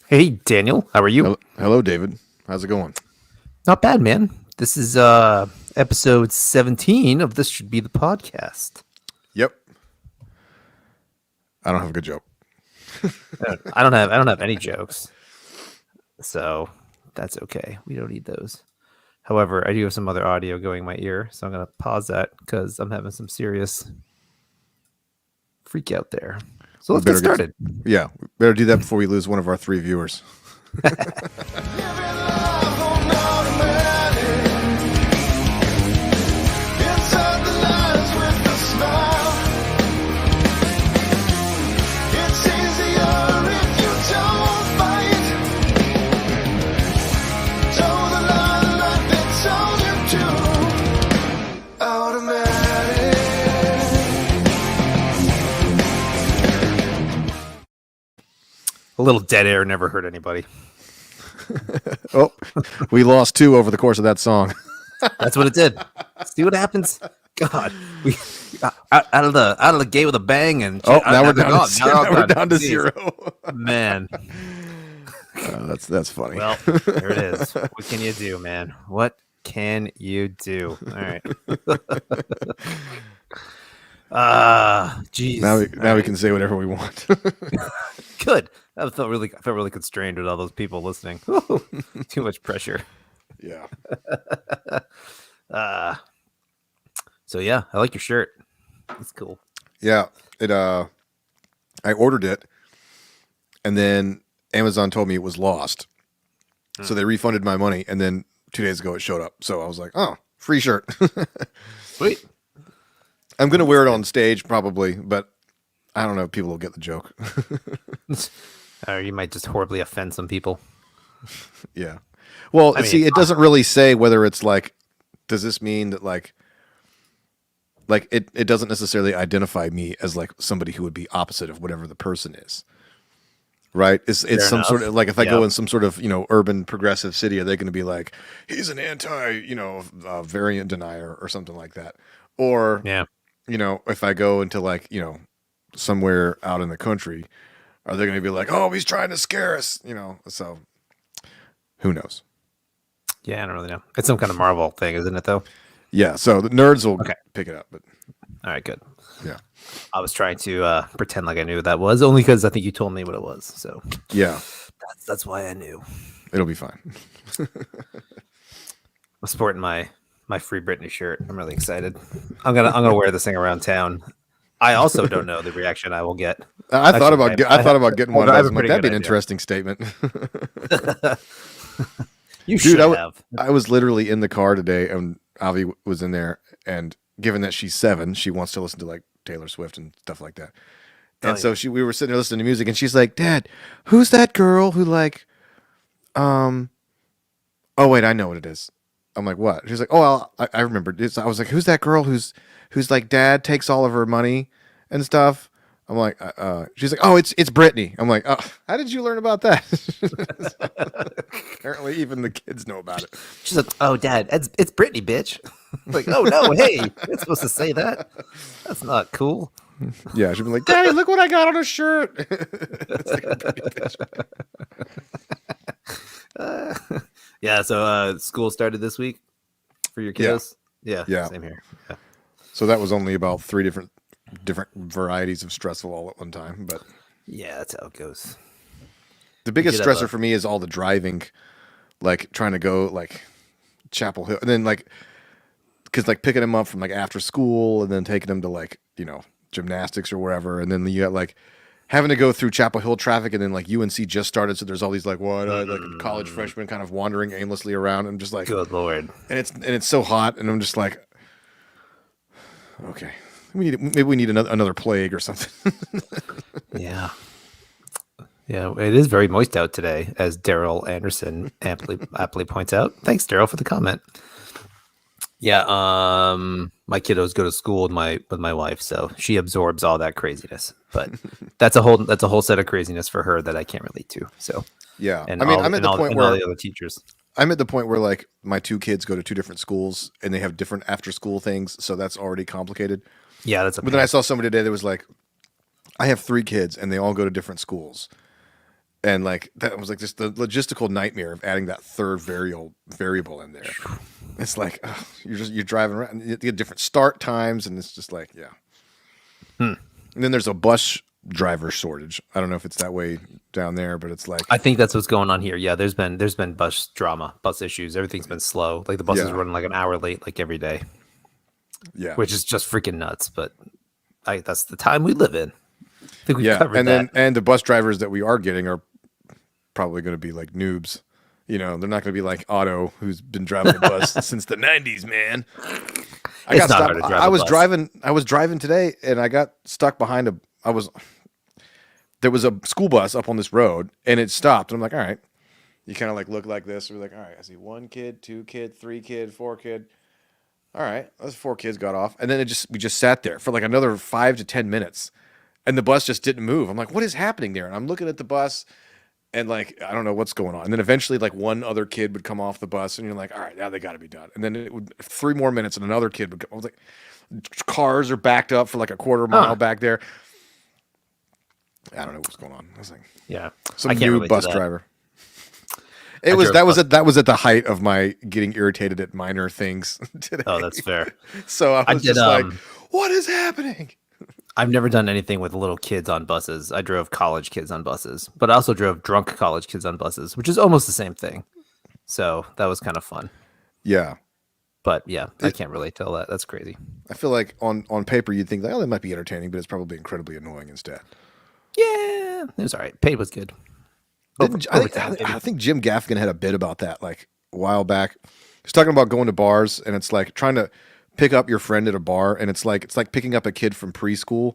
Hey, Daniel, how are you? Hello, David. How's it going? Not bad, man. This is episode 17 of This Should Be the Podcast. Yep. I don't have a good joke. I don't have any jokes. So that's okay. We don't need those. However, I do have some other audio going in my ear, so I'm going to pause that because I'm having some serious freak out there. So let's get started. We better do that before we lose one of our 3 viewers. A little dead air never hurt anybody. Oh, we lost 2 over the course of that song. That's what it did. See what happens. God, we out of the gate with a bang, and now we're down to 0. Man, that's funny. Well, there it is. What can you do, man? What can you do? All right. Geez. Now we can say whatever we want. Good. I felt really constrained with all those people listening. Too much pressure. Yeah. So yeah, I like your shirt. It's cool. Yeah. I ordered it, and then Amazon told me it was lost. So they refunded my money, and then 2 days ago it showed up. So I was like, oh, free shirt. Sweet. I'm going to wear it on stage probably, but I don't know if people will get the joke. Or you might just horribly offend some people. Yeah. Well, it doesn't really say whether it's like, does this mean that like it doesn't necessarily identify me as like somebody who would be opposite of whatever the person is. Right? It's some sort of like, if I go in some sort of, urban progressive city, are they going to be like, he's an anti, variant denier or something like that? Or, if I go into like, somewhere out in the country, are they going to be like, oh, he's trying to scare us? So who knows? Yeah, I don't really know. It's some kind of Marvel thing, isn't it, though? Yeah, so the nerds will pick it up. But all right, good. Yeah. I was trying to pretend like I knew what that was, only because I think you told me what it was. So yeah, that's why I knew. It'll be fine. I'm sporting my Free Britney shirt. I'm really excited. I'm gonna wear this thing around town. I also don't know the reaction I will get. I thought about getting one. I was like, that'd be an interesting statement. Should have. I was literally in the car today, and Avi was in there, and given that she's 7, she wants to listen to like Taylor Swift and stuff like that. And so we were sitting there listening to music, and she's like, "Dad, who's that girl who like, oh wait, I know what it is." I'm like, "What?" She's like, "Oh, I remember." I was like, "Who's that girl who's like dad takes all of her money and stuff?" I'm like, she's like, "Oh, it's Britney." I'm like, "Oh, how did you learn about that?" Apparently, even the kids know about it. She's like, "Oh, Dad, it's Britney, bitch." I'm like, "Oh no, hey, you're supposed to say that. That's not cool." Yeah, she'd be like, "Daddy, look what I got on a shirt." It's like a Britney bitch. Yeah. So school started this week for your kiddos. Yeah. Same here. Yeah. So that was only about 3 different varieties of stressful all at one time, but yeah, that's how it goes. The biggest stressor for me is all the driving, like trying to go like Chapel Hill, and then like because like picking them up from like after school and then taking them to like gymnastics or wherever, and then you got like having to go through Chapel Hill traffic, and then like UNC just started, so there's all these like like college freshmen kind of wandering aimlessly around. I'm just like, good Lord, and it's so hot, and I'm just like, okay. Maybe we need another plague or something. Yeah, it is very moist out today, as Daryl Anderson aptly points out. Thanks, Daryl, for the comment. Yeah, my kiddos go to school with my wife, so she absorbs all that craziness. But that's a whole set of craziness for her that I can't relate to. So yeah, and I'm at the point where all the other teachers. I'm at the point where like my 2 kids go to 2 different schools and they have different after school things, so that's already complicated. Yeah, but then I saw somebody today that was like, I have 3 kids and they all go to different schools, And like that was like just the logistical nightmare of adding that third variable in there. It's like ugh, you're driving around. You get different start times, and it's just like yeah. Hmm. And then there's a bus driver shortage. I don't know if it's that way down there, but it's like I think that's what's going on here. Yeah, there's been bus drama, bus issues. Everything's been slow. Like the buses Yeah. running like an hour late, like every day, yeah, which is just freaking nuts. But that's the time we live in. I think we yeah. covered And that. then the bus drivers that we are getting are probably going to be like noobs. You know, they're not going to be like Otto, who's been driving the bus since the '90s, man. It's not hard to drive I a was bus. driving. I was driving today, and I got stuck behind there was a school bus up on this road, and it stopped. And I'm like, all right. You kind of like look like this. We're like, all right. I see 1 kid, 2 kid, 3 kid, 4 kid. All right, those 4 kids got off, and then we just sat there for like another 5 to 10 minutes, and the bus just didn't move. I'm like, what is happening there? And I'm looking at the bus, and like I don't know what's going on. And then eventually, like one other kid would come off the bus, and you're like, all right, now they got to be done. And then it would 3 more minutes, and another kid would come. I was like, cars are backed up for like a quarter mile back there. I don't know what's going on. I was like, Yeah, some I can't new relate to bus that. driver. I drove That was at the height of my getting irritated at minor things today. Oh, that's fair. So I I was did, just like, what is happening? I've never done anything with little kids on buses. I drove college kids on buses, but I also drove drunk college kids on buses, which is almost the same thing. So that was kind of fun. Yeah. But yeah, I can't relate to all that. That's crazy. I feel like on paper you'd think, oh, that might be entertaining, but it's probably incredibly annoying instead. Yeah, it was all right. Paid was good. I think Jim Gaffigan had a bit about that like a while back. He's talking about going to bars, and it's like trying to pick up your friend at a bar, and it's like picking up a kid from preschool.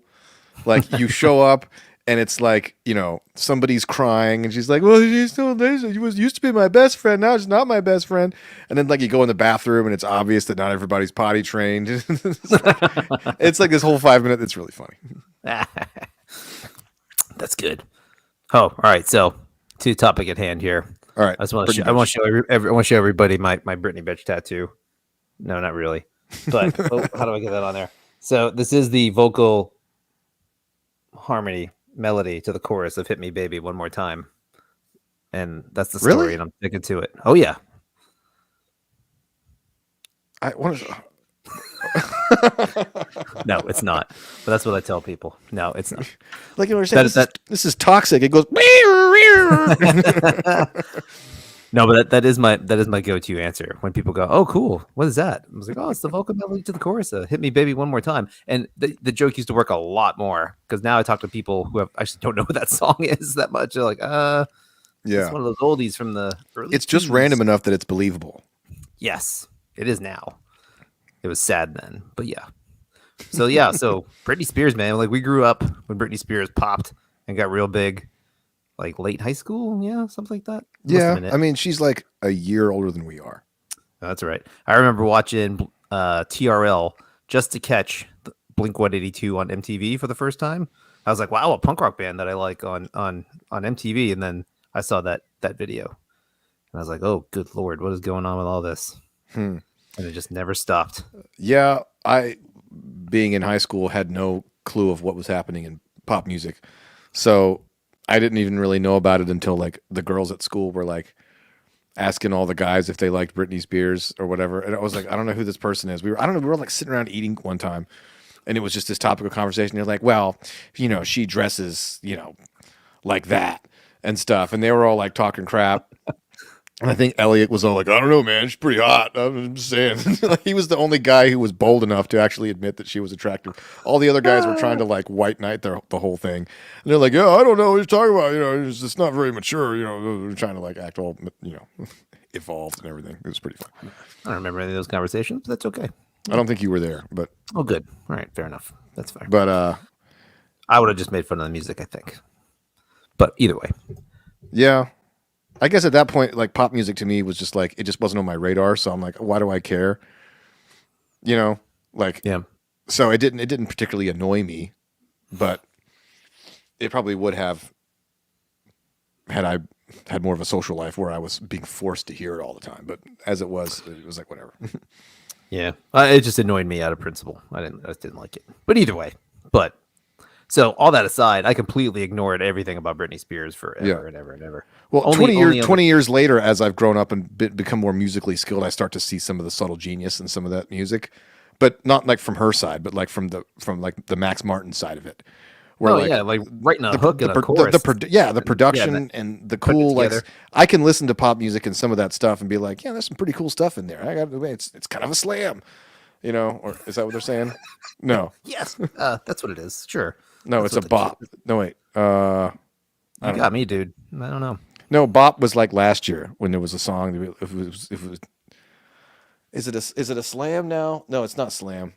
Like you show up, and it's like, you know, somebody's crying, and she's like, well, she's still there. She used to be my best friend. Now she's not my best friend. And then like you go in the bathroom, and it's obvious that not everybody's potty trained. It's like this whole 5 minute. It's really funny. That's good. Oh, all right. So to the topic at hand here. All right. I just want to show, I want to show everybody my Britney Bitch tattoo. No, not really. But how do I get that on there? So this is the vocal harmony melody to the chorus of "Hit Me, Baby, One More Time," and that's the story. Really? And I'm sticking to it. Oh yeah. I want to. No, it's not. But that's what I tell people. No, it's not. Like you were saying, this is toxic. It goes. No, but that is my go-to answer when people go, "Oh, cool, what is that?" I was like, "Oh, it's the vocal melody to the chorus. Hit me, baby, one more time." And the joke used to work a lot more because now I talk to people who actually don't know what that song is that much. They're like, Yeah, it's one of those oldies from the early." it's just 20s." random enough that it's believable. Yes, it is now. It was sad then, but yeah. So yeah, so Britney Spears, man, like we grew up when Britney Spears popped and got real big, like late high school, yeah, something like that. Must have been Yeah, it. I mean, she's like a year older than we are. That's right. I remember watching TRL just to catch Blink 182 on MTV for the first time. I was like, "Wow, a punk rock band that I like on MTV." And then I saw that video, and I was like, "Oh, good lord, what is going on with all this?" And it just never stopped. Yeah, I, being in high school, had no clue of what was happening in pop music. So I didn't even really know about it until like the girls at school were like asking all the guys if they liked Britney Spears or whatever. And I was like, I don't know who this person is. We were like sitting around eating one time, and it was just this topic of conversation. They're like, well, you know, she dresses, you know, like that and stuff. And they were all like talking crap. And I think Elliot was all like, I don't know, man, she's pretty hot. I'm just saying. He was the only guy who was bold enough to actually admit that she was attractive. All the other guys were trying to like white knight the whole thing. And they're like, yeah, I don't know what you're talking about. You know, it's not very mature. You know, they're trying to like act all, you know, evolved and everything. It was pretty fun. I don't remember any of those conversations, but that's okay. I don't think you were there, but Oh, good. All right, fair enough. That's fair. I would have just made fun of the music, I think. But either way, yeah. I guess at that point, like pop music to me was just like, it just wasn't on my radar. So I'm like, why do I care? You know, like, yeah. so it didn't particularly annoy me, but it probably would have had I had more of a social life where I was being forced to hear it all the time. But as it was like, whatever. Yeah, it just annoyed me out of principle. I just didn't like it. But either way, So all that aside, I completely ignored everything about Britney Spears forever Yeah. and ever and ever. Well, Only- 20 years only other- 20 years later, as I've grown up and become more musically skilled, I start to see some of the subtle genius in some of that music, but not like from her side, but like from like the Max Martin side of it. Where Oh yeah, like writing a hook and a chorus. the production and the cool, like together. I can listen to pop music and some of that stuff and be like, yeah, there's some pretty cool stuff in there. I got it's kind of a slam, you know, or is that what they're saying? No, Yes, that's what it is. Sure. no, That's it's a what the bop. No, wait, You got me, dude. I don't know. no, bop was like last year when there was a song. If it was, is it a slam now? No, it's not slam.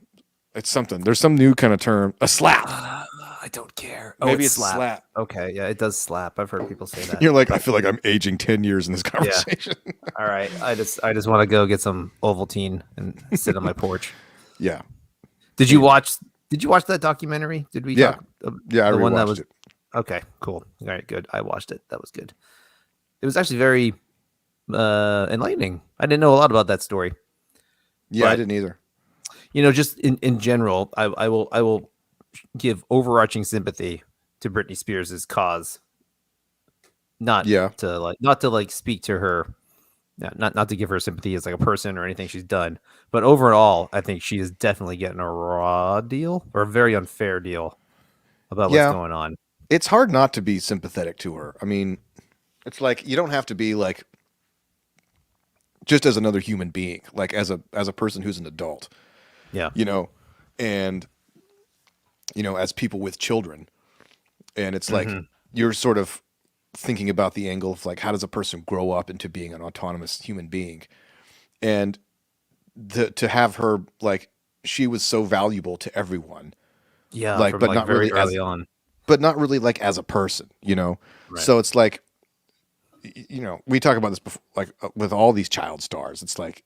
It's something. There's some new kind of term. A slap. I don't care. Maybe it's slap. Okay, yeah, it does slap. I've heard people say that. You're like, I feel like I'm aging 10 years in this conversation. All right, I just want to go get some Ovaltine and sit on my porch. Yeah. Did you watch that documentary? Did we? Yeah. Talk, Yeah, I the one that rewatched was it. okay. Cool. All right, good. I watched it. That was good. It was actually very enlightening. I didn't know a lot about that story. Yeah, I but- didn't either. You know, just in general, I will give overarching sympathy to Britney Spears' cause. Not Yeah. to speak to her, not to give her sympathy as like a person or anything she's done, but overall, I think she is definitely getting a raw deal or a very unfair deal about Yeah. what's going on. It's hard not to be sympathetic to her. I mean, it's like you don't have to be like just as another human being, like as a person who's an adult, Yeah, you know, and you know, as people with children. And it's like you're sort of thinking about the angle of like how does a person grow up into being an autonomous human being? And to have her like she was so valuable to everyone, yeah, like, from, but not very really as- early on. but not really like as a person, you know? Right. So it's like, you know, we talk about this before, like with all these child stars, it's like,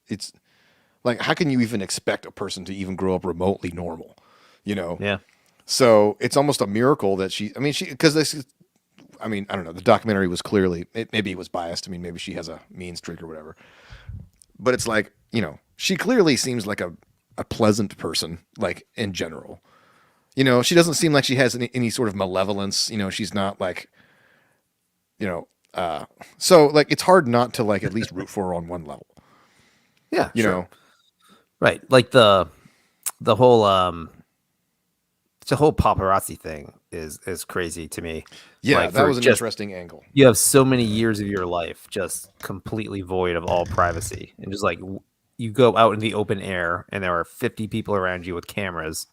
how can you even expect a person to even grow up remotely normal, you know? Yeah, So it's almost a miracle that because this, I mean, I don't know. The documentary was clearly, maybe it was biased. I mean, maybe she has a mean streak or whatever. But it's like, you know, she clearly seems like a pleasant person, like in general. You know, she doesn't seem like she has any sort of malevolence. You know, she's not like, you know, so like it's hard not to like at least root for her on one level. yeah, You sure. know, Right, like the whole paparazzi thing is crazy to me. yeah, Like, that for was an just- interesting angle. You have so many years of your life just completely void of all privacy, and just like you go out in the open air, and there are 50 people around you with cameras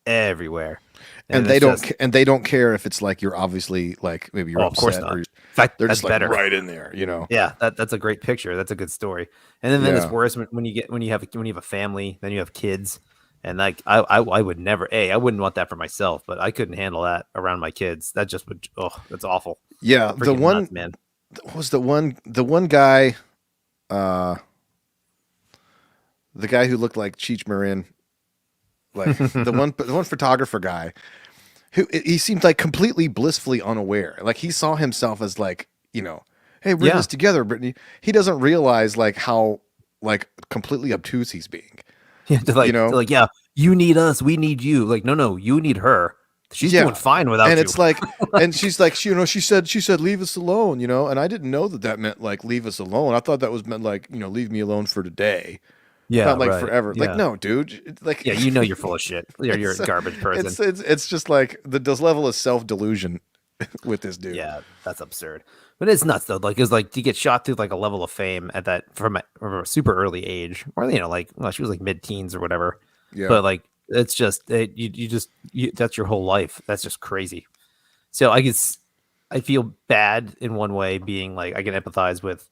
everywhere, And they don't care if it's like you're obviously like maybe you're Oh, of course upset not. or In fact, they're that's just like better. right in there, you know. Yeah, that's a great picture. That's a good story. And then it's Yeah. worse when you have a family, then you have kids, and like I would never. I wouldn't want that for myself, but I couldn't handle that around my kids. That just would. Oh, that's awful. Yeah, the Freaking one nuts, man. was the one guy, the guy who looked like Cheech Marin, like the one photographer guy, who he seemed like completely blissfully unaware. Like he saw himself as like, you know, hey, we're in Yeah. this together, Brittany. He doesn't realize like how like completely obtuse he's being. Yeah, You know? yeah, you need us, we need you. Like, no, you need her. She's Yeah. doing fine without And you. it's like, and she's like, you know, she said, leave us alone, you know, and I didn't know that meant like leave us alone. I thought that was meant like, you know, leave me alone for today. yeah, Not like right. forever. Yeah. Like, no, dude. It's like, Yeah, you know you're full of shit. You're a garbage person. It's just like this level of self delusion with this dude. Yeah, that's absurd. But it's nuts though. Like, it's like to get shot through like a level of fame at that from a super early age, or like, well, she was like mid-teens or whatever. Yeah. But like, it's just that's your whole life. That's just crazy. So I feel bad in one way, being like I can empathize with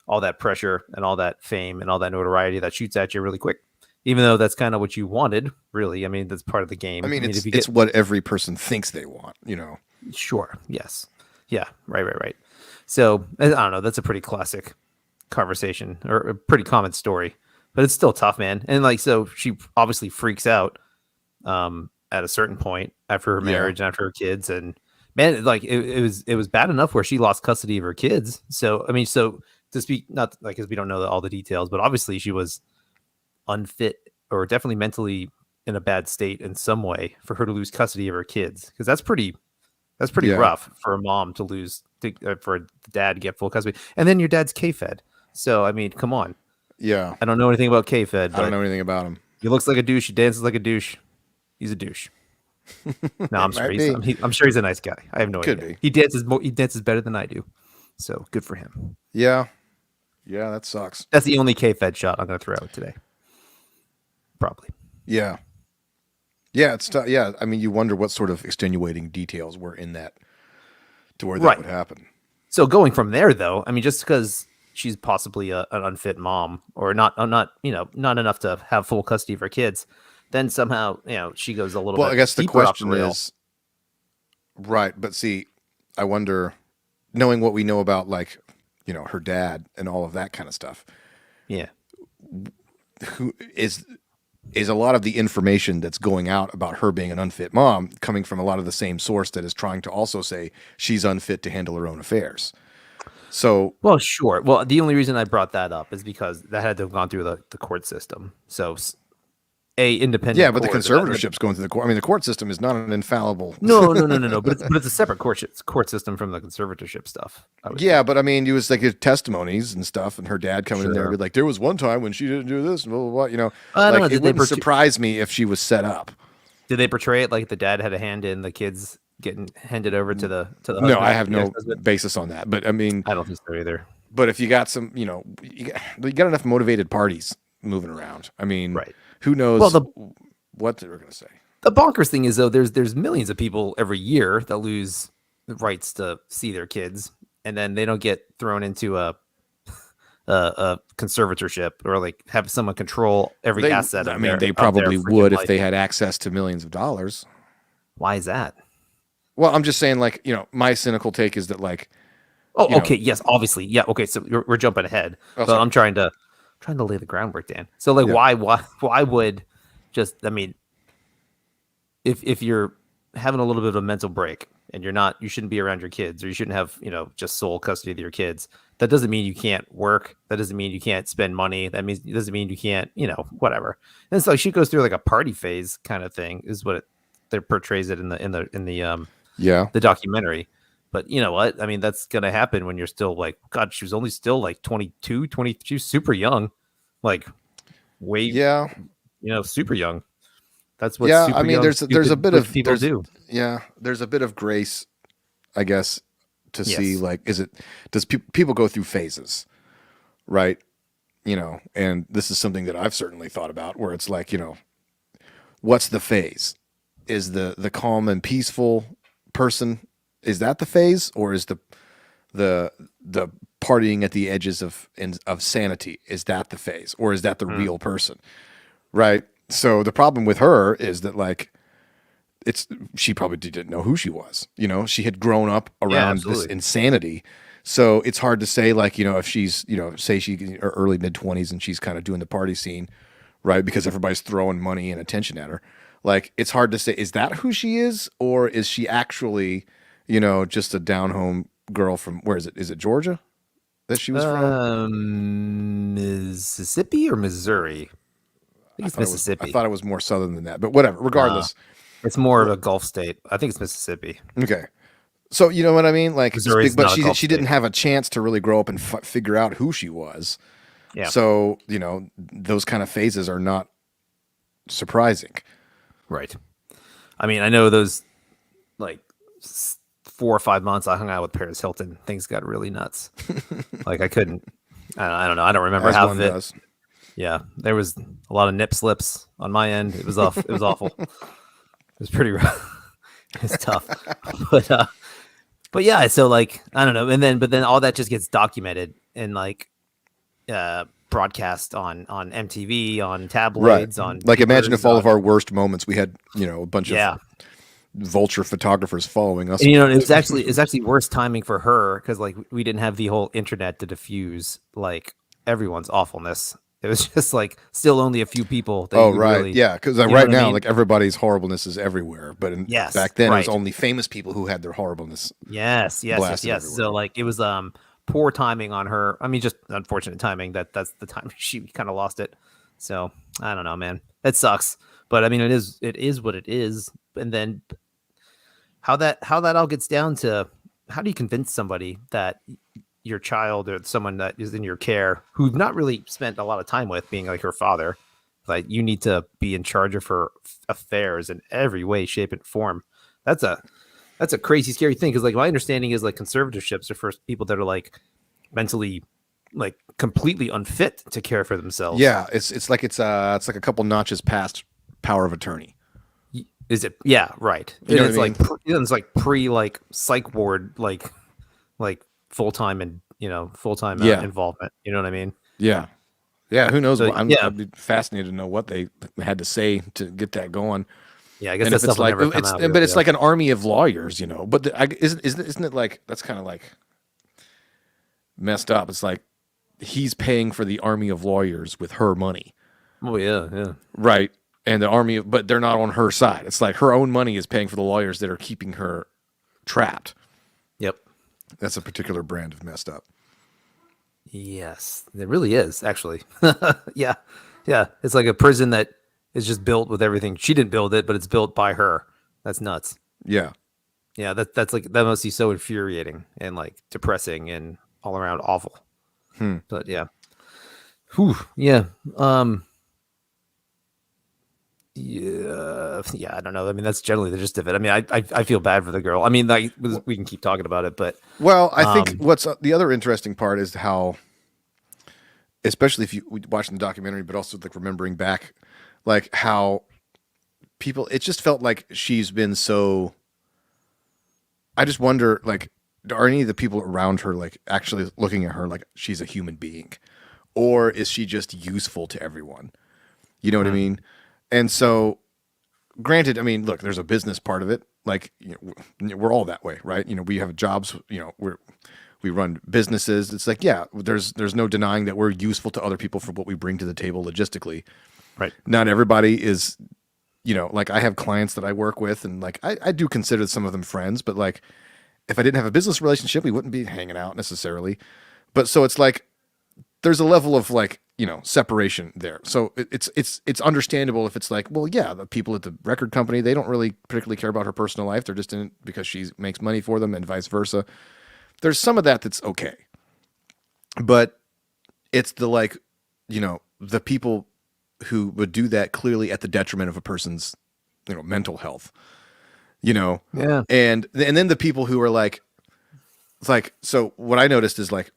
all that pressure and all that fame and all that notoriety that shoots at you really quick. Even though that's kind of what you wanted, really. I mean, that's part of the game. I mean, if you it's what every person thinks they want, you know. Sure. Yes. Yeah. Right. So I don't know. That's a pretty classic conversation or a pretty common story, but it's still tough, man. And like, so she obviously freaks out at a certain point after her Yeah. marriage and after her kids, and man, like it was bad enough where she lost custody of her kids. So I mean, so to speak, not like because we don't know all the details, but obviously she was unfit or definitely mentally in a bad state in some way for her to lose custody of her kids, because that's pretty Yeah. rough for a mom to lose for a dad to get full custody, and then your dad's K-Fed. So I mean, come on. Yeah. I don't know anything about K-Fed, I don't but know anything about him. he looks like a douche. He dances like a douche. He's a douche. No, I'm sure. Might I'm sure he's a nice guy. I have no Could idea. be. He dances better than I do. So good for him. Yeah. Yeah, that sucks. That's the only K-Fed shot I'm going to throw out today. Probably. Yeah. Yeah, it's yeah. I mean, you wonder what sort of extenuating details were in that to where that Right. would happen. So going from there, though, I mean, just because she's possibly an unfit mom or not enough to have full custody of her kids, then somehow she goes a little. Well, bit I guess the deeper off question rail. is, right? But see, I wonder, knowing what we know about like her dad and all of that kind of stuff, Yeah. who is a lot of the information that's going out about her being an unfit mom coming from a lot of the same source that is trying to also say she's unfit to handle her own affairs. So, Well, sure. Well, the only reason I brought that up is because that had to have gone through the court system. So, independent. yeah, but the court- conservatorship's going through the court. I mean, the court system is not an infallible. No. But it's a separate court system from the conservatorship stuff. Yeah, but I mean, it was like his testimonies and stuff, and her dad coming in there Sure. and be like, "There was one time when she didn't do this," and blah blah blah. I don't know, Like did it they wouldn't surprise me if she was set up. Did they portray it like the dad had a hand in the kids getting handed over to the No, husband, I have the no ex-husband? basis on that. But I mean, I don't think so either. but if you got some, you got enough motivated parties moving around. I mean, Right. who knows what they were going to say? The bonkers thing is, though, there's millions of people every year that lose the rights to see their kids, and then they don't get thrown into a conservatorship or like have someone control every asset. I of mean, their- they of their probably freaking would if life. they had access to millions of dollars. Why is that? Well, I'm just saying, like, my cynical take is that, like, Oh, you know- okay, yes, obviously, yeah, okay. So we're jumping ahead, but sorry. I'm trying to lay the groundwork, Dan. So like, Yeah. why would just? I mean, if you're having a little bit of a mental break and you shouldn't be around your kids, or you shouldn't have just sole custody of your kids. That doesn't mean you can't work. That doesn't mean you can't spend money. That doesn't mean you can't whatever. And so she goes through like a party phase kind of thing, is what they portrays it in the yeah, the documentary. But you know what? I mean, that's going to happen when you're still like, God, she was only still like 22, 20. She was super young, like way, yeah, super young. That's what, yeah. super I mean, young, there's a stupid bit rich of people do. Yeah, there's a bit of grace, I guess, to see Yes. like, does people go through phases, right? And this is something that I've certainly thought about, where it's like, what's the phase? Is the calm and peaceful person, is that the phase, or is the partying at the edges of sanity, is that the phase, or is that the real person, right? So the problem with her is that, like, she probably didn't know who she was. She had grown up around this absolutely. insanity. So it's hard to say, like, if she's, say she in her early mid-20s and she's kind of doing the party scene, right? Because everybody's throwing money and attention at her. Like, it's hard to say, is that who she is? Or is she actually, just a down-home girl from, where is it? Is it Georgia that she was from? Mississippi or Missouri? I think it's Mississippi. I thought it was more southern than that, but whatever. Regardless. It's more of a Gulf state. I think it's Mississippi. Okay. So you know what I mean? Like, Missouri's but not a Gulf she didn't state. have a chance to really grow up and figure out who she was. Yeah. So, those kind of phases are not surprising. Right. I mean, I know those like 4 or 5 months I hung out with Paris Hilton, things got really nuts. Like I couldn't. I don't know. I don't remember As half one of it. does. Yeah, there was a lot of nip slips on my end. It was off. It was awful. It was pretty rough. It's tough. But yeah. So like I don't know. But then all that just gets documented and like broadcast on MTV, on tabloids, on Like, imagine papers, if all on- of our worst moments, we had, a bunch Yeah. of vulture photographers following us. And, it's actually worse timing for her because like we didn't have the whole internet to diffuse like everyone's awfulness. It was just like still only a few people. That Oh, you right. really- Yeah. Because know right what I now, mean? like, everybody's horribleness is everywhere. But Yes, back then, it was right. only famous people who had their horribleness. Yes. blasted So everywhere. like it was poor timing on her. I mean, just unfortunate timing. That's the time she kind of lost it. So I don't know, man. That sucks. But I mean, it is what it is. And then how that all gets down to, how do you convince somebody that your child or someone that is in your care who've not really spent a lot of time with, being like her father, like you need to be in charge of her affairs in every way, shape, and form. That's a crazy, scary thing. Because like my understanding is like conservatorships are for people that are like mentally, like completely unfit to care for themselves. Yeah, it's like a couple notches past power of attorney. Is it? Yeah, right. You know it's what I like it's like pre like psych ward like full time and full time involvement. You know what I mean? Yeah, yeah. Who knows? So, I'd be fascinated to know what they had to say to get that going. Yeah, I guess And that stuff will never come out. But it's like an army of lawyers, you know. But isn't it like, that's kind of like messed up? It's like he's paying for the army of lawyers with her money. Oh yeah, yeah. Right. And the army, but they're not on her side. It's like her own money is paying for the lawyers that are keeping her trapped. Yep. That's a particular brand of messed up. Yes, it really is, actually. Yeah. Yeah. It's like a prison that is just built with everything. She didn't build it, but it's built by her. That's nuts. Yeah. Yeah, that's like, that must be so infuriating and like depressing and all around awful. But yeah. Whew, yeah. Yeah, I don't know. I mean, that's generally the gist of it. I mean, I feel bad for the girl. I mean, like, we can keep talking about it, but well, I think what's the other interesting part is how, especially if you watching the documentary, but also like remembering back, like how people, it just felt like she's been so. I just wonder, like, are any of the people around her like actually looking at her like she's a human being, or is she just useful to everyone? You know what I mean? And so, granted, I mean, look, there's a business part of it. Like, we're all that way, right? We have jobs. We run businesses. It's like, yeah, there's no denying that we're useful to other people for what we bring to the table logistically. right. Not everybody is, like I have clients that I work with, and like I do consider some of them friends, but like if I didn't have a business relationship, we wouldn't be hanging out necessarily. But so it's like there's a level of like, separation there. So it's understandable if it's like, well, yeah, the people at the record company, they don't really particularly care about her personal life. They're just in it because she makes money for them, and vice versa. There's some of that that's okay. But it's the like, the people who would do that clearly at the detriment of a person's, mental health, Yeah. and then the people who are like, it's like, so what I noticed is like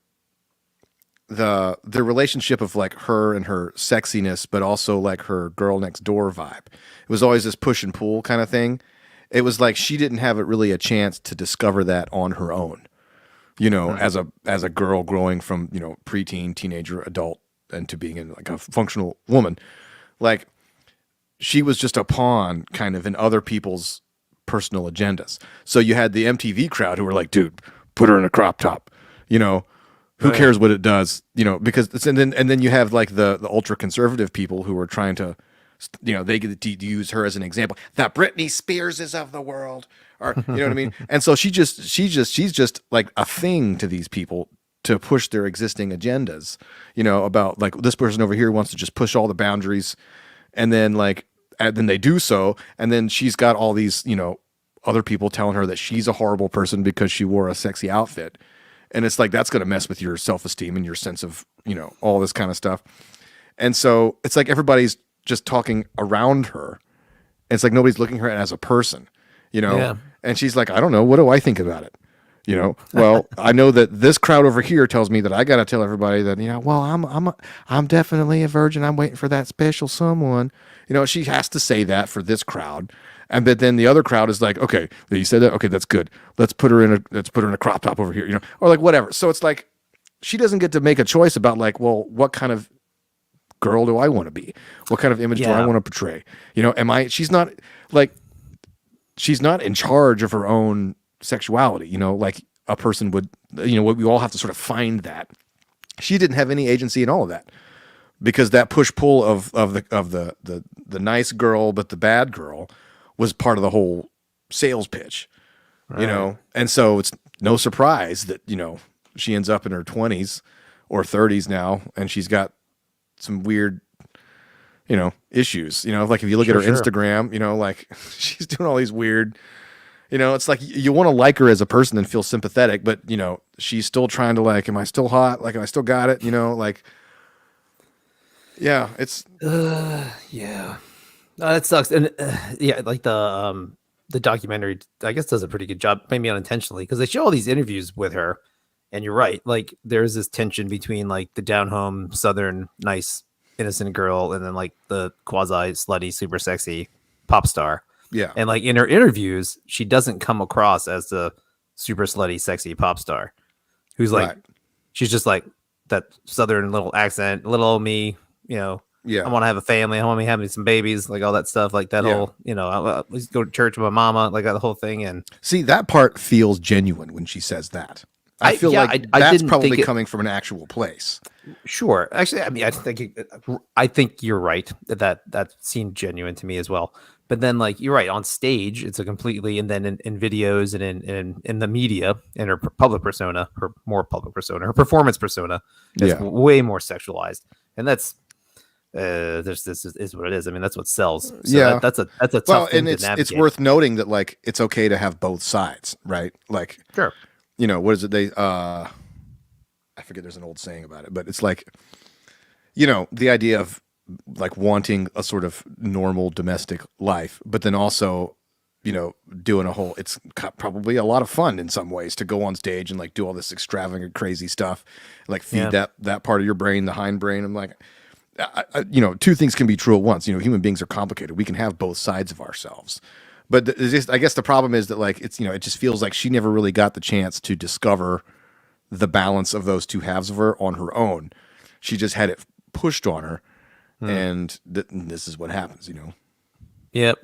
the relationship of like her and her sexiness, but also like her girl next door vibe. It was always this push and pull kind of thing. It was like she didn't have really a chance to discover that on her own, as a girl growing from, preteen, teenager, adult, and to being in like a functional woman. Like she was just a pawn kind of in other people's personal agendas. So you had the MTV crowd who were like, dude, put her in a crop top, who cares what it does, because it's, and then you have like the ultra conservative people who are trying to, they get to use her as an example. The Britney Spears is of the world, or you know what I mean? And so she's just like a thing to these people to push their existing agendas, about like this person over here wants to just push all the boundaries, and then then they do so, and then she's got all these, other people telling her that she's a horrible person because she wore a sexy outfit. And it's like, that's going to mess with your self-esteem and your sense of, all this kind of stuff. And so it's like everybody's just talking around her. And it's like nobody's looking at her as a person, Yeah. And she's like, I don't know. What do I think about it? Well, I know that this crowd over here tells me that I got to tell everybody that, well, I'm definitely a virgin. I'm waiting for that special someone. She has to say that for this crowd. And but then the other crowd is like, okay, you said that. Okay, that's good. Let's put her in a crop top over here, or like whatever. So it's like she doesn't get to make a choice about like, well, what kind of girl do I want to be? What kind of image do I want to portray? She's not in charge of her own sexuality, like a person would, we all have to sort of find that. She didn't have any agency in all of that, because that push pull of the nice girl but the bad girl was part of the whole sales pitch, Right. and so it's no surprise that, she ends up in her 20s or 30s now, and she's got some weird, issues. Like if you look Sure, at her sure. Instagram, like she's doing all these weird. It's like you want to like her as a person and feel sympathetic, but she's still trying to like, am I still hot? Like, am I still got it? Like, yeah, it's Yeah. That sucks. And yeah, like the documentary, I guess, does a pretty good job, maybe unintentionally, because they show all these interviews with her, and you're right. Like there's this tension between like the down home Southern nice innocent girl and then like the quasi slutty super sexy pop star. yeah, And like in her interviews, she doesn't come across as the super slutty sexy pop star who's like right, she's just like that Southern little accent, little old me, you know. yeah, I want to have a family. I want to have some babies, like all that stuff, like that Yeah. whole, let's go to church with my mama, like that whole thing. And See, that part feels genuine when she says that. I feel yeah, like I that's didn't probably think it- coming from an actual place. sure, actually, I mean, I think you're right that seemed genuine to me as well. But then, like you're right, on stage, it's a completely, and then in videos and in the media, in her public persona, her more public persona, her performance persona, it's Yeah. way more sexualized, and that's. This is what it is. I mean, that's what sells. So Yeah. that's a tough Well, thing and to it's navigate. worth noting that like it's okay to have both sides, right? Like, Sure. what is it? I forget. There's an old saying about it, but it's like, the idea of like wanting a sort of normal domestic life, but then also, doing it's probably a lot of fun in some ways to go on stage and like do all this extravagant, crazy stuff, like feed that part of your brain, the hindbrain. I'm like, two things can be true at once. Human beings are complicated. We can have both sides of ourselves. But I guess the problem is that like it's it just feels like she never really got the chance to discover the balance of those two halves of her on her own. She just had it pushed on her, and this is what happens. Yep.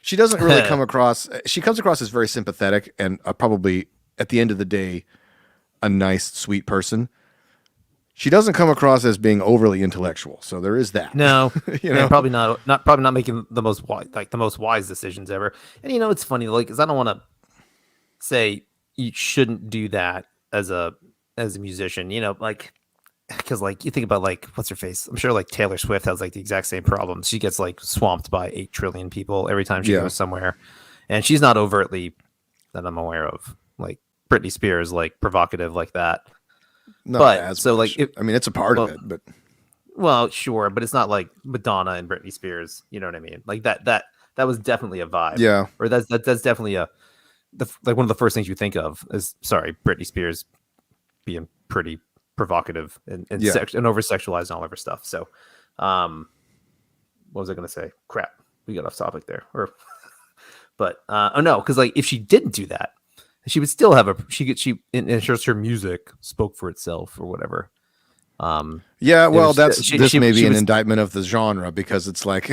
She doesn't really come across. She comes across as very sympathetic and probably at the end of the day, a nice, sweet person. She doesn't come across as being overly intellectual, so there is that. No, You and know? probably not making the most wise decisions ever. And it's funny, like, because I don't want to say you shouldn't do that as a musician, like, because like you think about like what's her face? I'm sure like Taylor Swift has like the exact same problem. She gets like swamped by 8 trillion people every time she Yeah. goes somewhere, and she's not overtly, that I'm aware of, like Britney Spears, like provocative like that. Not But, as so, much. like, I mean, it's a part of well, it, but Well, sure, but it's not like Madonna and Britney Spears. You know what I mean? Like that was definitely a vibe. yeah, Or that's definitely like one of the first things you think of is, sorry, Britney Spears being pretty provocative and Yeah. and over sexualized and all of her stuff. So, what was I going to say? Crap, we got off topic there. But oh no, because like if she didn't do that, she would still have and just her music spoke for itself or whatever. yeah. Well, was- that's she- this she- may be she an was- indictment of the genre because it's like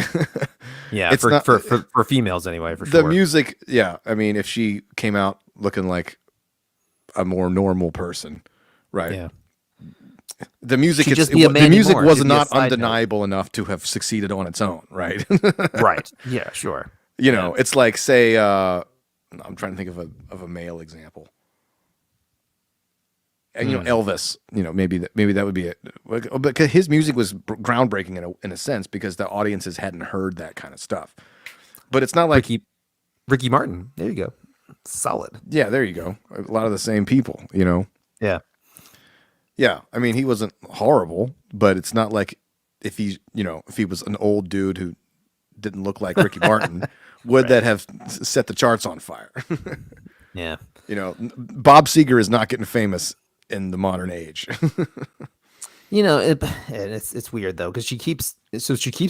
Yeah, It's for, not- for females anyway, for the sure. music. Yeah, I mean, if she came out looking like a more normal person, right? Yeah. The music, She'd it's, just be a the Mandy music Moore. was She'd be a not side note. undeniable enough to have succeeded on its own, right? Right. Yeah, sure. It's like say, I'm trying to think of a male example. And Elvis, maybe that would be it. Because his music was groundbreaking in a sense because the audiences hadn't heard that kind of stuff. But it's not like Ricky Martin. There you go. Solid. yeah, there you go. A lot of the same people, Yeah. Yeah, I mean, he wasn't horrible, but it's not like if he was an old dude who didn't look like Ricky Martin, would that have set the charts on fire? Yeah. Bob Seger is not getting famous in the modern age. And it's weird though, because she keeps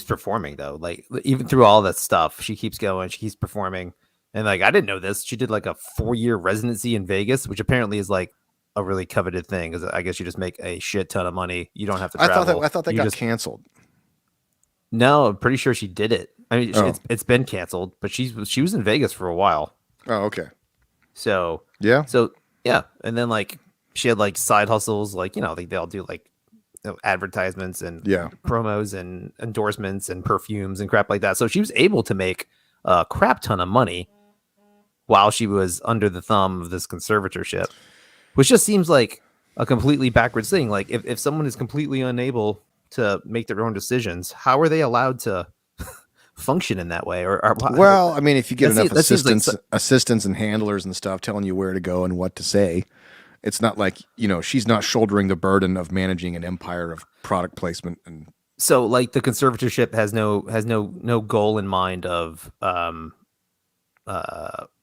performing though. Like even through all that stuff, she keeps going, she keeps performing. And like I didn't know this. She did like a 4-year residency in Vegas, which apparently is like a really coveted thing, because I guess you just make a shit ton of money. You don't have to travel. I thought that You got just canceled. No, I'm pretty sure she did it. I mean, Oh. it's been canceled, but she was in Vegas for a while. Oh, okay. So Yeah. yeah, and then like she had like side hustles, like they all do like advertisements and Yeah. promos and endorsements and perfumes and crap like that. So she was able to make a crap ton of money while she was under the thumb of this conservatorship, which just seems like a completely backwards thing. Like if someone is completely unable to make their own decisions, how are they allowed to function in that way? Well, I mean, if you get enough that seems like assistants and handlers and stuff telling you where to go and what to say, it's not like, she's not shouldering the burden of managing an empire of product placement. And so like the conservatorship has no goal in mind of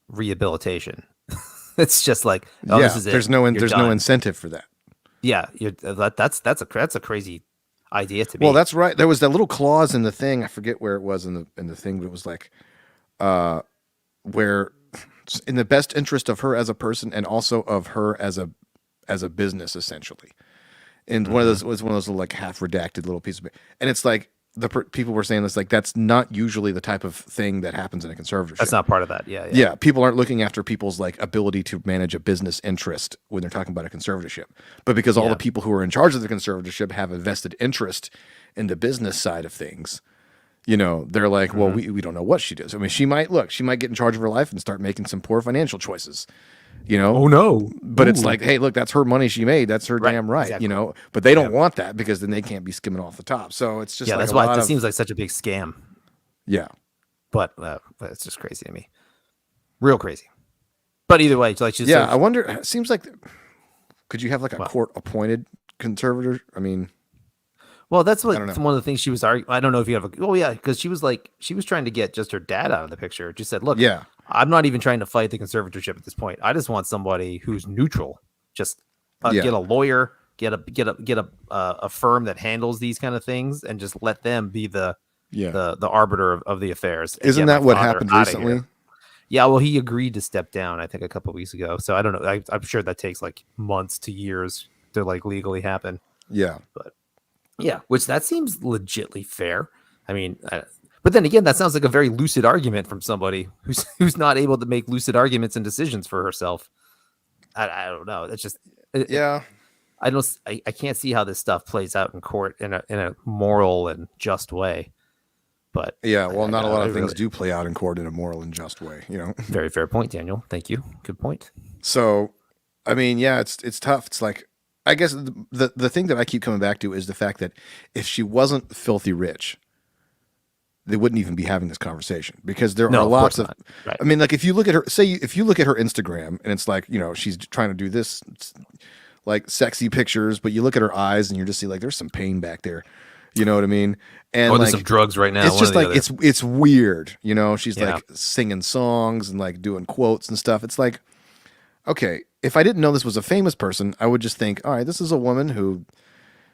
rehabilitation. It's just like, oh, this is it. There's no incentive for that. Yeah, that's a crazy idea to me. Well, that's right. There was that little clause in the thing. I forget where it was in the thing, but it was like, where in the best interest of her as a person and also of her as a business, essentially. And one of those was one of those little, like, half redacted little pieces. And it's like people were saying this, like, that's not usually the type of thing that happens in a conservatorship. That's not part of that. Yeah. Yeah. People aren't looking after people's, like, ability to manage a business interest when they're talking about a conservatorship. But because all the people who are in charge of the conservatorship have a vested interest in the business side of things, they're like, well, we don't know what she does. I mean, she might get in charge of her life and start making some poor financial choices. Oh no! But it's like, hey, look, that's her money she made. That's her damn right. Exactly. But they don't want that because then they can't be skimming off the top. So it's just that's why it seems like such a big scam. Yeah, but it's just crazy to me, real crazy. But either way, like I wonder. It seems like could you have like a court appointed conservator? I mean, well, that's what one of the things she was arguing. I don't know if you have because she was trying to get just her dad out of the picture. She said, look, I'm not even trying to fight the conservatorship at this point. I just want somebody who's neutral. Just get a lawyer, get a firm that handles these kind of things, and just let them be the arbiter of the affairs. Isn't that what happened recently? Yeah, well, he agreed to step down, I think, a couple of weeks ago. So I don't know. I'm sure that takes like months to years to like legally happen. Yeah, which that seems legitly fair. I mean. But then again, that sounds like a very lucid argument from somebody who's not able to make lucid arguments and decisions for herself. I don't know. It's just I can't see how this stuff plays out in court in a moral and just way. But not a lot of things do play out in court in a moral and just way. Very fair point, Daniel. Thank you. Good point. So, I mean, it's tough. It's like, I guess the thing that I keep coming back to is the fact that if she wasn't filthy rich, they wouldn't even be having this conversation because there are lots of, right. I mean, like if you look at her Instagram and it's like, she's trying to do this like sexy pictures, but you look at her eyes and you just see like, there's some pain back there. You know what I mean? And there's some drugs right now. It's just like, it's weird. She's like singing songs and like doing quotes and stuff. It's like, okay, if I didn't know this was a famous person, I would just think, all right, this is a woman who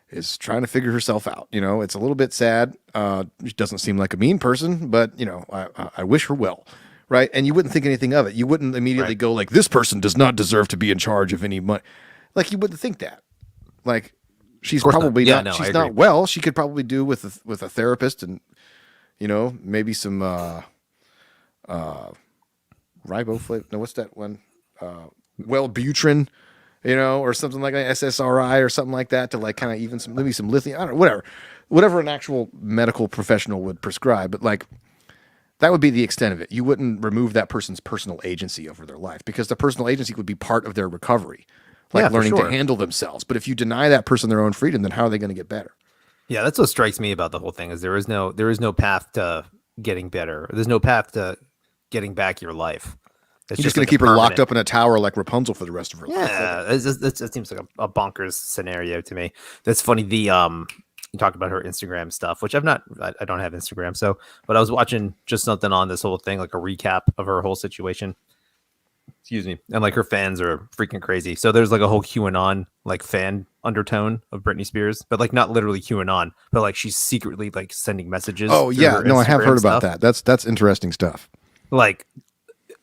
is trying to figure herself out. It's a little bit sad. She doesn't seem like a mean person, but I wish her well. Right. And you wouldn't think anything of it. You wouldn't immediately go like, this person does not deserve to be in charge of any money. Like you wouldn't think that. Like she's probably not, she's not well. She could probably do with a therapist and, maybe some, riboflavin. No, what's that one? Wellbutrin. Or something like that, SSRI or something like that to like kind of even maybe some lithium, I don't know, whatever an actual medical professional would prescribe. But like that would be the extent of it. You wouldn't remove that person's personal agency over their life because the personal agency would be part of their recovery, like learning to handle themselves. But if you deny that person their own freedom, then how are they going to get better? Yeah, that's what strikes me about the whole thing is there is no path to getting better. There's no path to getting back your life. You're just going to keep her locked up in a tower like Rapunzel for the rest of her life. Yeah, it seems like a bonkers scenario to me. That's funny. You talked about her Instagram stuff, which I don't have Instagram. So, but I was watching just something on this whole thing, like a recap of her whole situation. Excuse me. And like her fans are freaking crazy. So there's like a whole QAnon like fan undertone of Britney Spears, but like not literally QAnon, but like she's secretly like sending messages. Oh yeah, no, I have heard about that. That's interesting stuff. Like.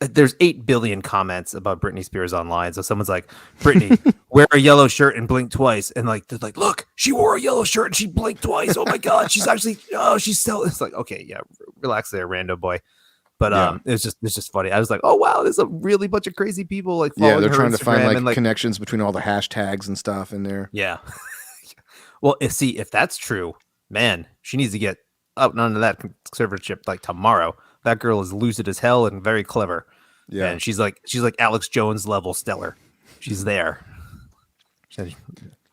There's 8 billion comments about Britney Spears online. So someone's like, Britney, wear a yellow shirt and blink twice. And like, they're like, look, she wore a yellow shirt and she blinked twice. Oh my God. She's still, it's like, okay, yeah, relax there, rando boy. But it's just funny. I was like, oh wow, there's a really bunch of crazy people like following they're trying Instagram to find like connections between all the hashtags and stuff in there. Yeah. Well, if that's true, man, she needs to get up and onto that conservatorship like tomorrow. That girl is lucid as hell and very clever. Yeah. And she's like Alex Jones level stellar. She's there.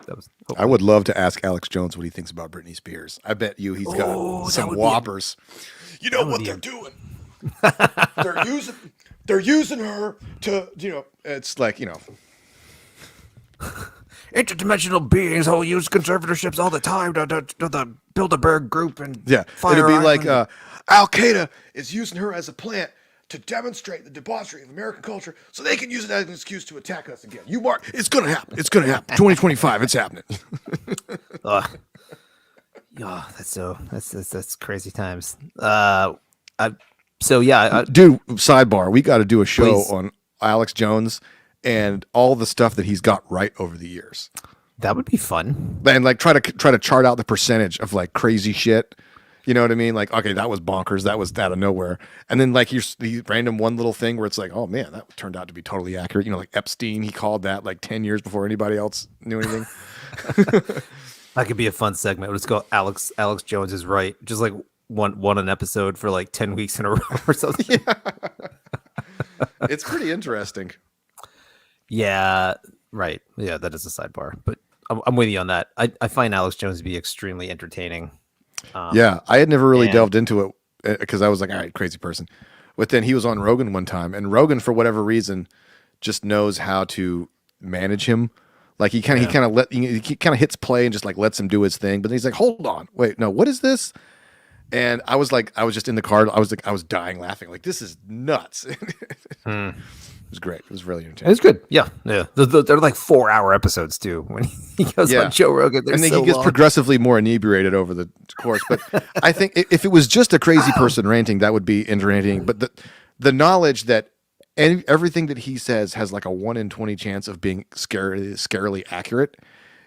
that was. I would love to ask Alex Jones what he thinks about Britney Spears. I bet you he's got some whoppers. You know what they're doing? They're using her to, it's like, Interdimensional beings who use conservatorships all the time to the Bilderberg group and it'd be like Al Qaeda is using her as a plant to demonstrate the debauchery of American culture, so they can use it as an excuse to attack us again. It's gonna happen. It's gonna happen. 2025, it's happening. That's crazy times. Dude, sidebar, we got to do a show Please. on Alex Jones and all the stuff that he's got right over the years. That would be fun. And like try to chart out the percentage of like crazy shit. You know what I mean? Like, okay, that was bonkers. That was out of nowhere. And then like here's the random one little thing where it's like, oh man, that turned out to be totally accurate. Like Epstein, he called that like 10 years before anybody else knew anything. That could be a fun segment. Let's go. Alex Jones is right. Just like one an episode for like 10 weeks in a row or something. Yeah. It's pretty interesting. Yeah, right. Yeah, that is a sidebar. But I'm with you on that. I find Alex Jones to be extremely entertaining. Yeah, I had never really delved into it because I was like, all right, crazy person. But then he was on Rogan one time, and Rogan, for whatever reason, just knows how to manage him. Like he kind of hits play and just like lets him do his thing. But then he's like, hold on, wait, no, what is this? And I was just in the car. I was dying laughing. Like, this is nuts. It was great. It was really entertaining. It's good. Yeah. They're like 4-hour episodes too. When he goes on Joe Rogan, and then he gets progressively more inebriated over the course. But I think if it was just a crazy person ranting, that would be entertaining. But the knowledge that everything that he says has like a 1 in 20 chance of being scarily accurate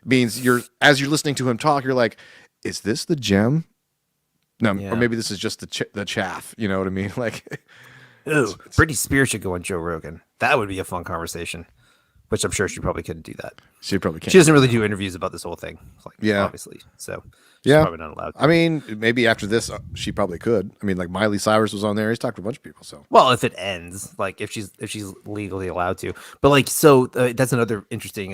means as you're listening to him talk, you're like, is this the gem? No, or maybe this is just the chaff. You know what I mean? Like, Britney Spears should go on Joe Rogan. That would be a fun conversation. Which I'm sure she probably couldn't do that. She probably can't. She doesn't really do interviews about this whole thing. Obviously. So she's probably not allowed to. I mean, maybe after this, she probably could. I mean, like Miley Cyrus was on there. He's talked to a bunch of people. So well, if it ends, like if she's legally allowed to. But like, so that's another interesting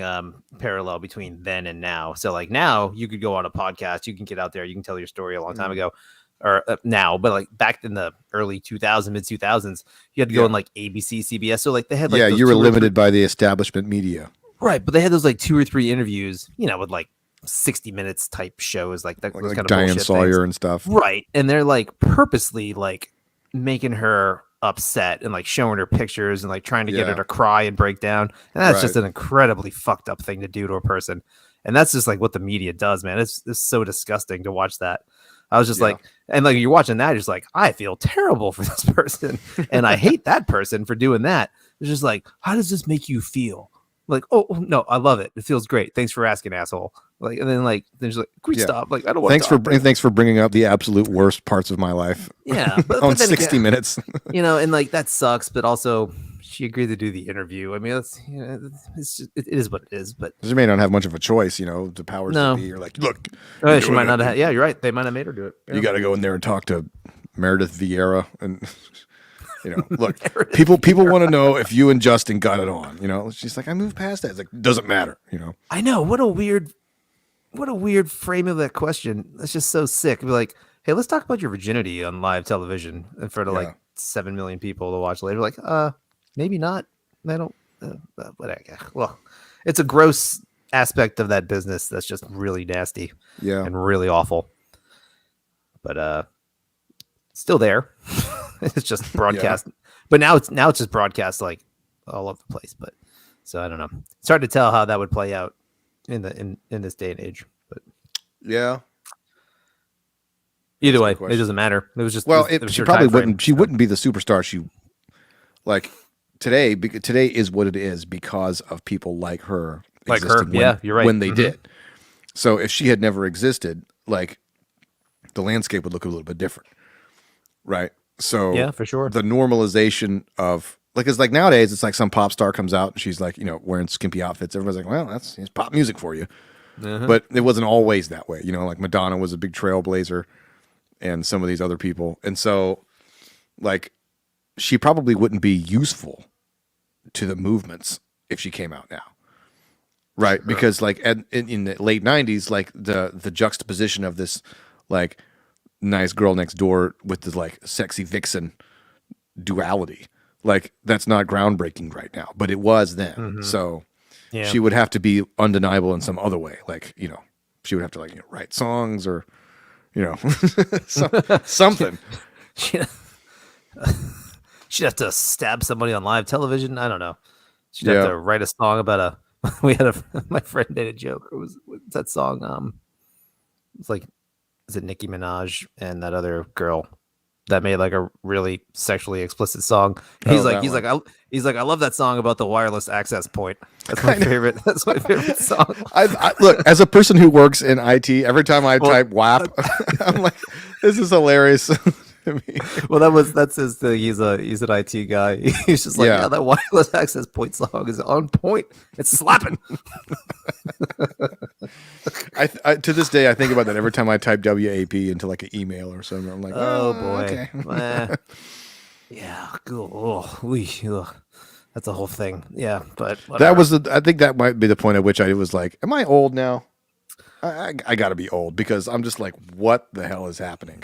parallel between then and now. So like now you could go on a podcast, you can get out there, you can tell your story a long time ago. Or now, but like back in the early 2000s, mid 2000s, you had to go on like ABC, CBS. So like they had like you were limited by the establishment media, right? But they had those like 2 or 3 interviews, with like 60 minutes type shows, like that, those kind of Diane Sawyer things. And stuff, right? And they're like purposely like making her upset and like showing her pictures and like trying to get her to cry and break down. And that's just an incredibly fucked up thing to do to a person. And that's just like what the media does, man. It's so disgusting to watch that. I was just like, and like you're watching that, you're just like, I feel terrible for this person, and I hate that person for doing that. It's just like, how does this make you feel? Like, oh no, I love it. It feels great. Thanks for asking, asshole. Like, and then like, then she's like, can we stop? Like, I don't want. Thanks for bringing up the absolute worst parts of my life. Yeah, on 60 Minutes. And like that sucks, but also she agreed to do the interview. I mean, it's just, it is what it is. But she may not have much of a choice. The powers that be. You're like, look, she might not have. Yeah, you're right. They might have made her do it. You got to go in there and talk to Meredith Vieira and. Look, people want to know if you and Justin got it on. She's like, I moved past that. It's like, doesn't matter. I know. What a weird frame of that question. That's just so sick. Be like, hey, let's talk about your virginity on live television in front of like 7 million people to watch later. Like, maybe not. I don't. Well, it's a gross aspect of that business that's just really nasty. Yeah, and really awful. But still there. It's just broadcast, but now it's just broadcast like all over the place. But so I don't know. It's hard to tell how that would play out in this day and age. But either way, it doesn't matter. It was just she probably wouldn't. She wouldn't be the superstar she like today. Today is what it is because of people like her. You're right. When they did. So if she had never existed, like the landscape would look a little bit different, right? So yeah, for sure. The normalization of it's like nowadays it's like some pop star comes out and she's like, wearing skimpy outfits. Everybody's like, well, it's pop music for you. But it wasn't always that way. Like Madonna was a big trailblazer and some of these other people. And so like she probably wouldn't be useful to the movements if she came out now. right? Because like in the late '90s, like the juxtaposition of this like nice girl next door with the like sexy vixen duality, like that's not groundbreaking right now, but it was then. Mhm. So Yeah. she would have to be undeniable in some other way, like she would have to like write songs or something. She'd she'd have to stab somebody on live television. I don't know. She'd have Yeah. to write a song about a. We had my friend made a joke. What's that song? It's like, is it Nicki Minaj and that other girl that made like a really sexually explicit song? He's Oh, like, that he's one. like, he's like, I love that song about the wireless access point. That's my favorite. That's my favorite song. I look, as a person who works in IT, every time I type WAP, I'm like, this is hilarious to me. Well, that's his thing. He's an IT guy. He's just like, Yeah. yeah, that wireless access point song is on point. It's slapping. I to this day I think about that every time I type WAP into like an email or something. I'm like, Oh boy. okay. Yeah. Cool. Oh, ugh. That's a whole thing. Yeah, but That was I think that might be the point at which I was like, am I old now? I got to be old because I'm just like, what the hell is happening?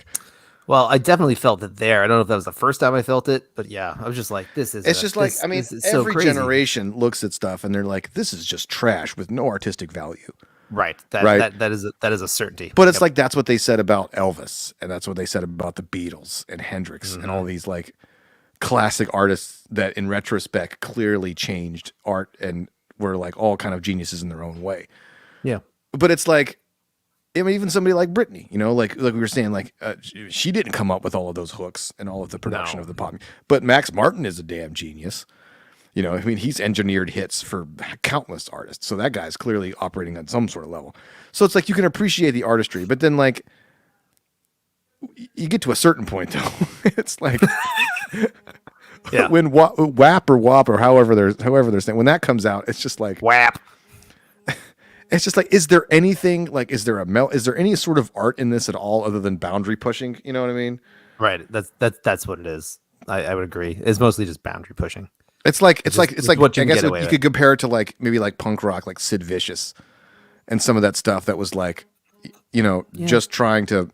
Well, I definitely felt it there. I don't know if that was the first time I felt it, but yeah, I was just like, this is. It's just like, I mean, this is so every crazy. generation looks at stuff and they're like, this is just trash with no artistic value. Right. Right. That is a certainty. But it's like that's what they said about Elvis, and that's what they said about the Beatles and Hendrix and Mm-hmm. all these like classic artists that, in retrospect, clearly changed art and were like all kind of geniuses in their own way. Yeah. But it's like, I mean, even somebody like Britney, like we were saying, like she didn't come up with all of those hooks and all of the production No. of the pop. But Max Martin is a damn genius. I mean, he's engineered hits for countless artists. So that guy's clearly operating on some sort of level. So it's like you can appreciate the artistry, but then like you get to a certain point though. It's like Yeah. when WAP or WAP or however they're saying, when that comes out, it's just like WAP. it's just like, is there anything like, is there any sort of art in this at all other than boundary pushing? You know what I mean? Right. That's what it is. I would agree. It's mostly just boundary pushing. It's like It's what you I can guess get away you with. could compare it to like maybe like punk rock, like Sid Vicious, and some of that stuff that was like, just trying to,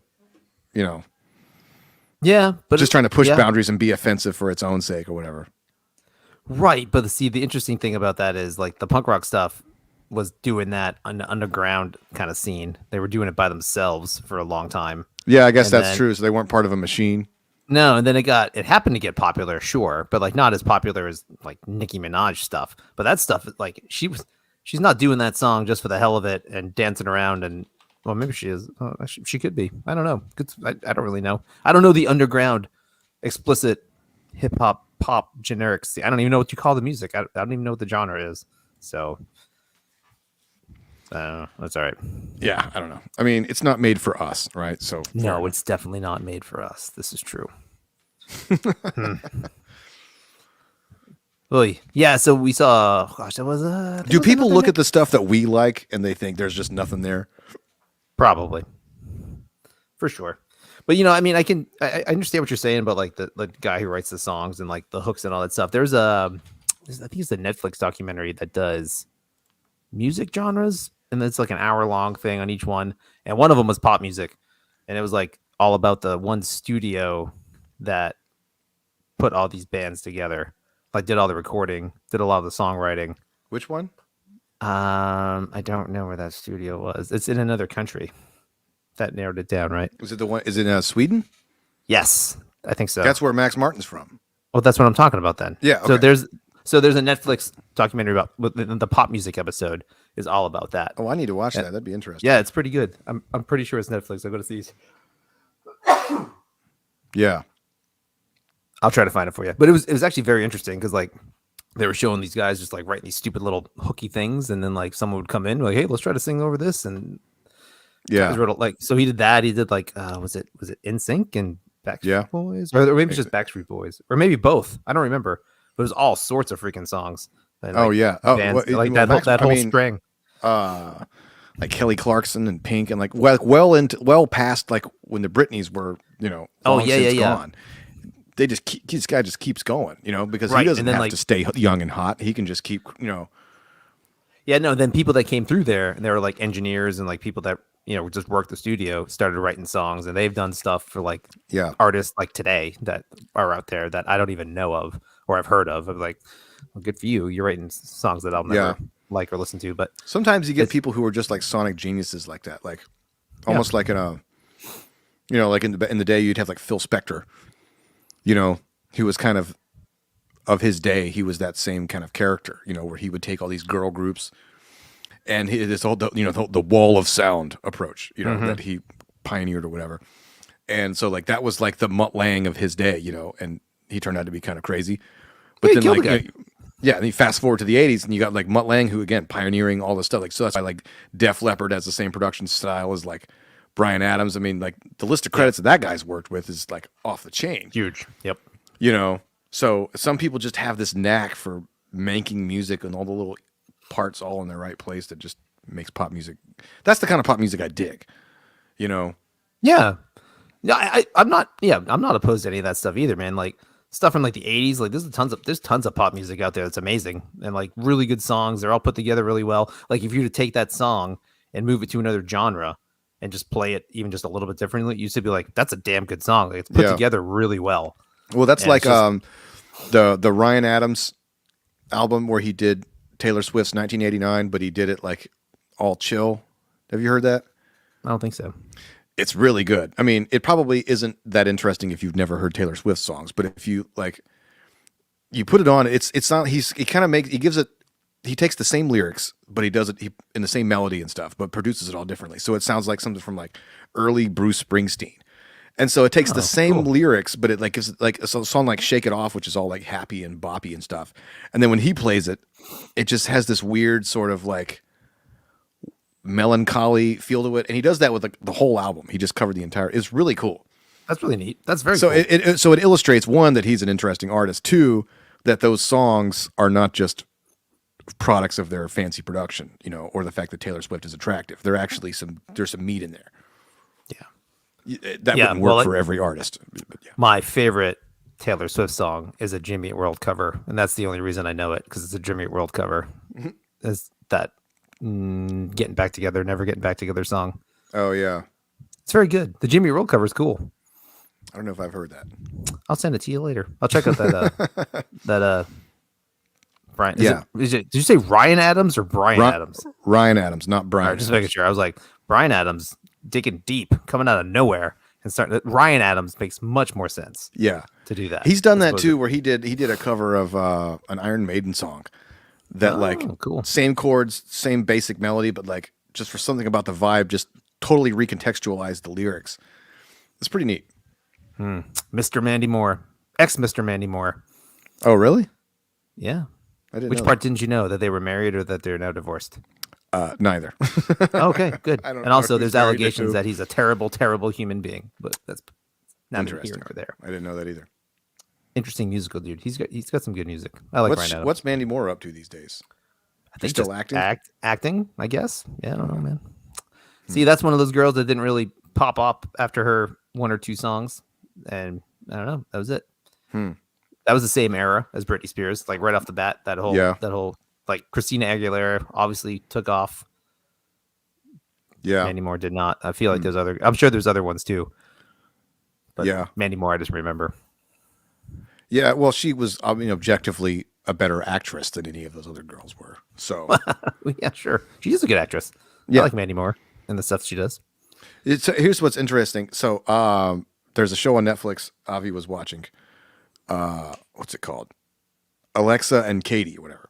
Yeah, but just trying to push yeah. boundaries and be offensive for its own sake or whatever. Right, but see, the interesting thing about that is like the punk rock stuff was doing that on the underground kind of scene. They were doing it by themselves for a long time. Yeah, I guess And that's then- true. So they weren't part of a machine. No, and then it happened to get popular, sure, but like not as popular as like Nicki Minaj stuff. But that stuff, like she's not doing that song just for the hell of it and dancing around and well, maybe she is. She could be. I don't know. I don't really know. I don't know the underground, explicit hip hop pop generics. I don't even know what you call the music. I don't even know what the genre is. So that's all right. Yeah, I don't know. I mean, it's not made for us, right? So No, it's definitely not made for us. This is true. Oy. Yeah, so we saw. Gosh, that was. do people look at the stuff that we like and they think there's just nothing there? Probably, for sure. But I mean, I understand what you're saying about like the guy who writes the songs and like the hooks and all that stuff. There's I think it's a Netflix documentary that does music genres, and it's like an hour-long thing on each one. And one of them was pop music, and it was like all about the one studio that put all these bands together, like did all the recording, did a lot of the songwriting. Which one? I don't know where that studio was. It's in another country. That narrowed it down, right? Was it the one? Is it Sweden? Yes, I think so. That's where Max Martin's from. Well, that's what I'm talking about then. Yeah, So okay. there's a Netflix documentary about the pop music episode is all about that. Oh, I need to watch that. That'd be interesting. Yeah, it's pretty good. I'm pretty sure it's Netflix. I'll go to see. Yeah. I'll try to find it for you. But it was actually very interesting because like they were showing these guys just like writing these stupid little hooky things, and then like someone would come in like, hey, let's try to sing over this, and Yeah. like so he did that. He did like was it NSYNC and Backstreet Yeah. Boys, or maybe just Backstreet Boys, or maybe both. I don't remember. But it was all sorts of freaking songs. And, Oh like, yeah. Oh, bands, well, like well, that whole, Max- that I whole mean, string. like Kelly Clarkson and Pink and like well past like when the Britneys were, Oh, long yeah, since yeah. gone. They just this guy just keeps going, because Right, he doesn't and then, have like- to stay young and hot. He can just keep, Yeah, Yeah, no, then people that came through there, and they were like engineers and like people that, just worked the studio, started writing songs, and they've done stuff for like Yeah. artists like today that are out there that I don't even know of or I've heard of. I'm like, well, good for you. You're writing songs that I'll never like or listen to. But Sometimes you get it's- people who are just like sonic geniuses like that, like almost like in a, like in the day you'd have like Phil Spector, he was kind of his day. He was that same kind of character, where he would take all these girl groups and this whole, the wall of sound approach, that he pioneered or whatever. And so like that was like the Mutt Lange of his day, and he turned out to be kind of crazy. But then like, and you fast forward to the 80s and you got like Mutt Lange, who again, pioneering all this stuff. Like, so that's why like Def Leppard has the same production style as like Bryan Adams. I mean, like the list of credits that guy's worked with is like off the chain. huge. Yep. So some people just have this knack for making music and all the little parts all in the right place that just makes pop music. That's the kind of pop music I dig, Yeah. Yeah. I'm not opposed to any of that stuff either, man. Like stuff from like the 80s, like there's tons of pop music out there that's amazing and like really good songs. They're all put together really well. Like if you were to take that song and move it to another genre and just play it even just a little bit differently, you should be like, that's a damn good song. Like, it's put together really well. Well, that's And like it's the Ryan Adams album where he did Taylor Swift's 1989, but he did it like all chill. Have you heard that? I don't think so. It's really good. I mean, it probably isn't that interesting if you've never heard Taylor Swift songs, but if you like, you put it on, it's not. He takes the same lyrics, but he does it in the same melody and stuff, but produces it all differently. So it sounds like something from like early Bruce Springsteen. And so it takes the same lyrics, but it like gives like a song like "Shake It Off," which is all like happy and boppy and stuff. And then when he plays it, it just has this weird sort of like melancholy feel to it. And he does that with like the whole album. He just covered the entire. It's really cool. That's really neat. That's very So cool. so it illustrates, one, that he's an interesting artist. Two, that those songs are not just products of their fancy production, or the fact that Taylor Swift is attractive. There's some meat in there. That wouldn't work for every artist. But yeah. My favorite Taylor Swift song is a Jimmy Eat World cover, and that's the only reason I know it, because it's a Jimmy Eat World cover. Is that Getting Back Together, Never Getting Back Together song. Oh, yeah. It's very good. The Jimmy Eat World cover is cool. I don't know if I've heard that. I'll send it to you later. I'll check out that Brian. Did you say Ryan Adams or Brian Adams? Ryan Adams, not Brian. All right, just making sure. I was like, Brian Adams digging deep, coming out of nowhere, and starting. Ryan Adams makes much more sense. Yeah, to do that. He's done that too, where he did a cover of an Iron Maiden song that cool. Same chords, same basic melody, but like just for something about the vibe, just totally recontextualized the lyrics. It's pretty neat. Mr. Mandy Moore, ex-Mr. Mandy Moore. Oh, really? Yeah. I didn't. Which part didn't you know, that they were married or that they're now divorced? Neither. Okay, good. I don't And know also, who's there's married to allegations who. that he's a terrible, terrible human being. But that's not here Interesting. nor there. I didn't know that either. Interesting musical dude. He's got some good music. I like Ryan Adams. What's Mandy Moore up to these days? I think still just acting? Acting, I guess. Yeah, I don't know, man. See, that's one of those girls that didn't really pop up after her one or two songs, and I don't know. That was it. That was the same era as Britney Spears. Like right off the bat, that whole like Christina Aguilera obviously took off. Yeah. Mandy Moore did not. I feel like there's other. I'm sure there's other ones too. But Yeah. Mandy Moore, I just remember. Yeah, well, she was, objectively a better actress than any of those other girls were. So, Yeah, sure. She's a good actress. Yeah. I like Mandy Moore and the stuff she does. here's what's interesting. So, there's a show on Netflix Avi was watching. What's it called? Alexa and Katie, or whatever.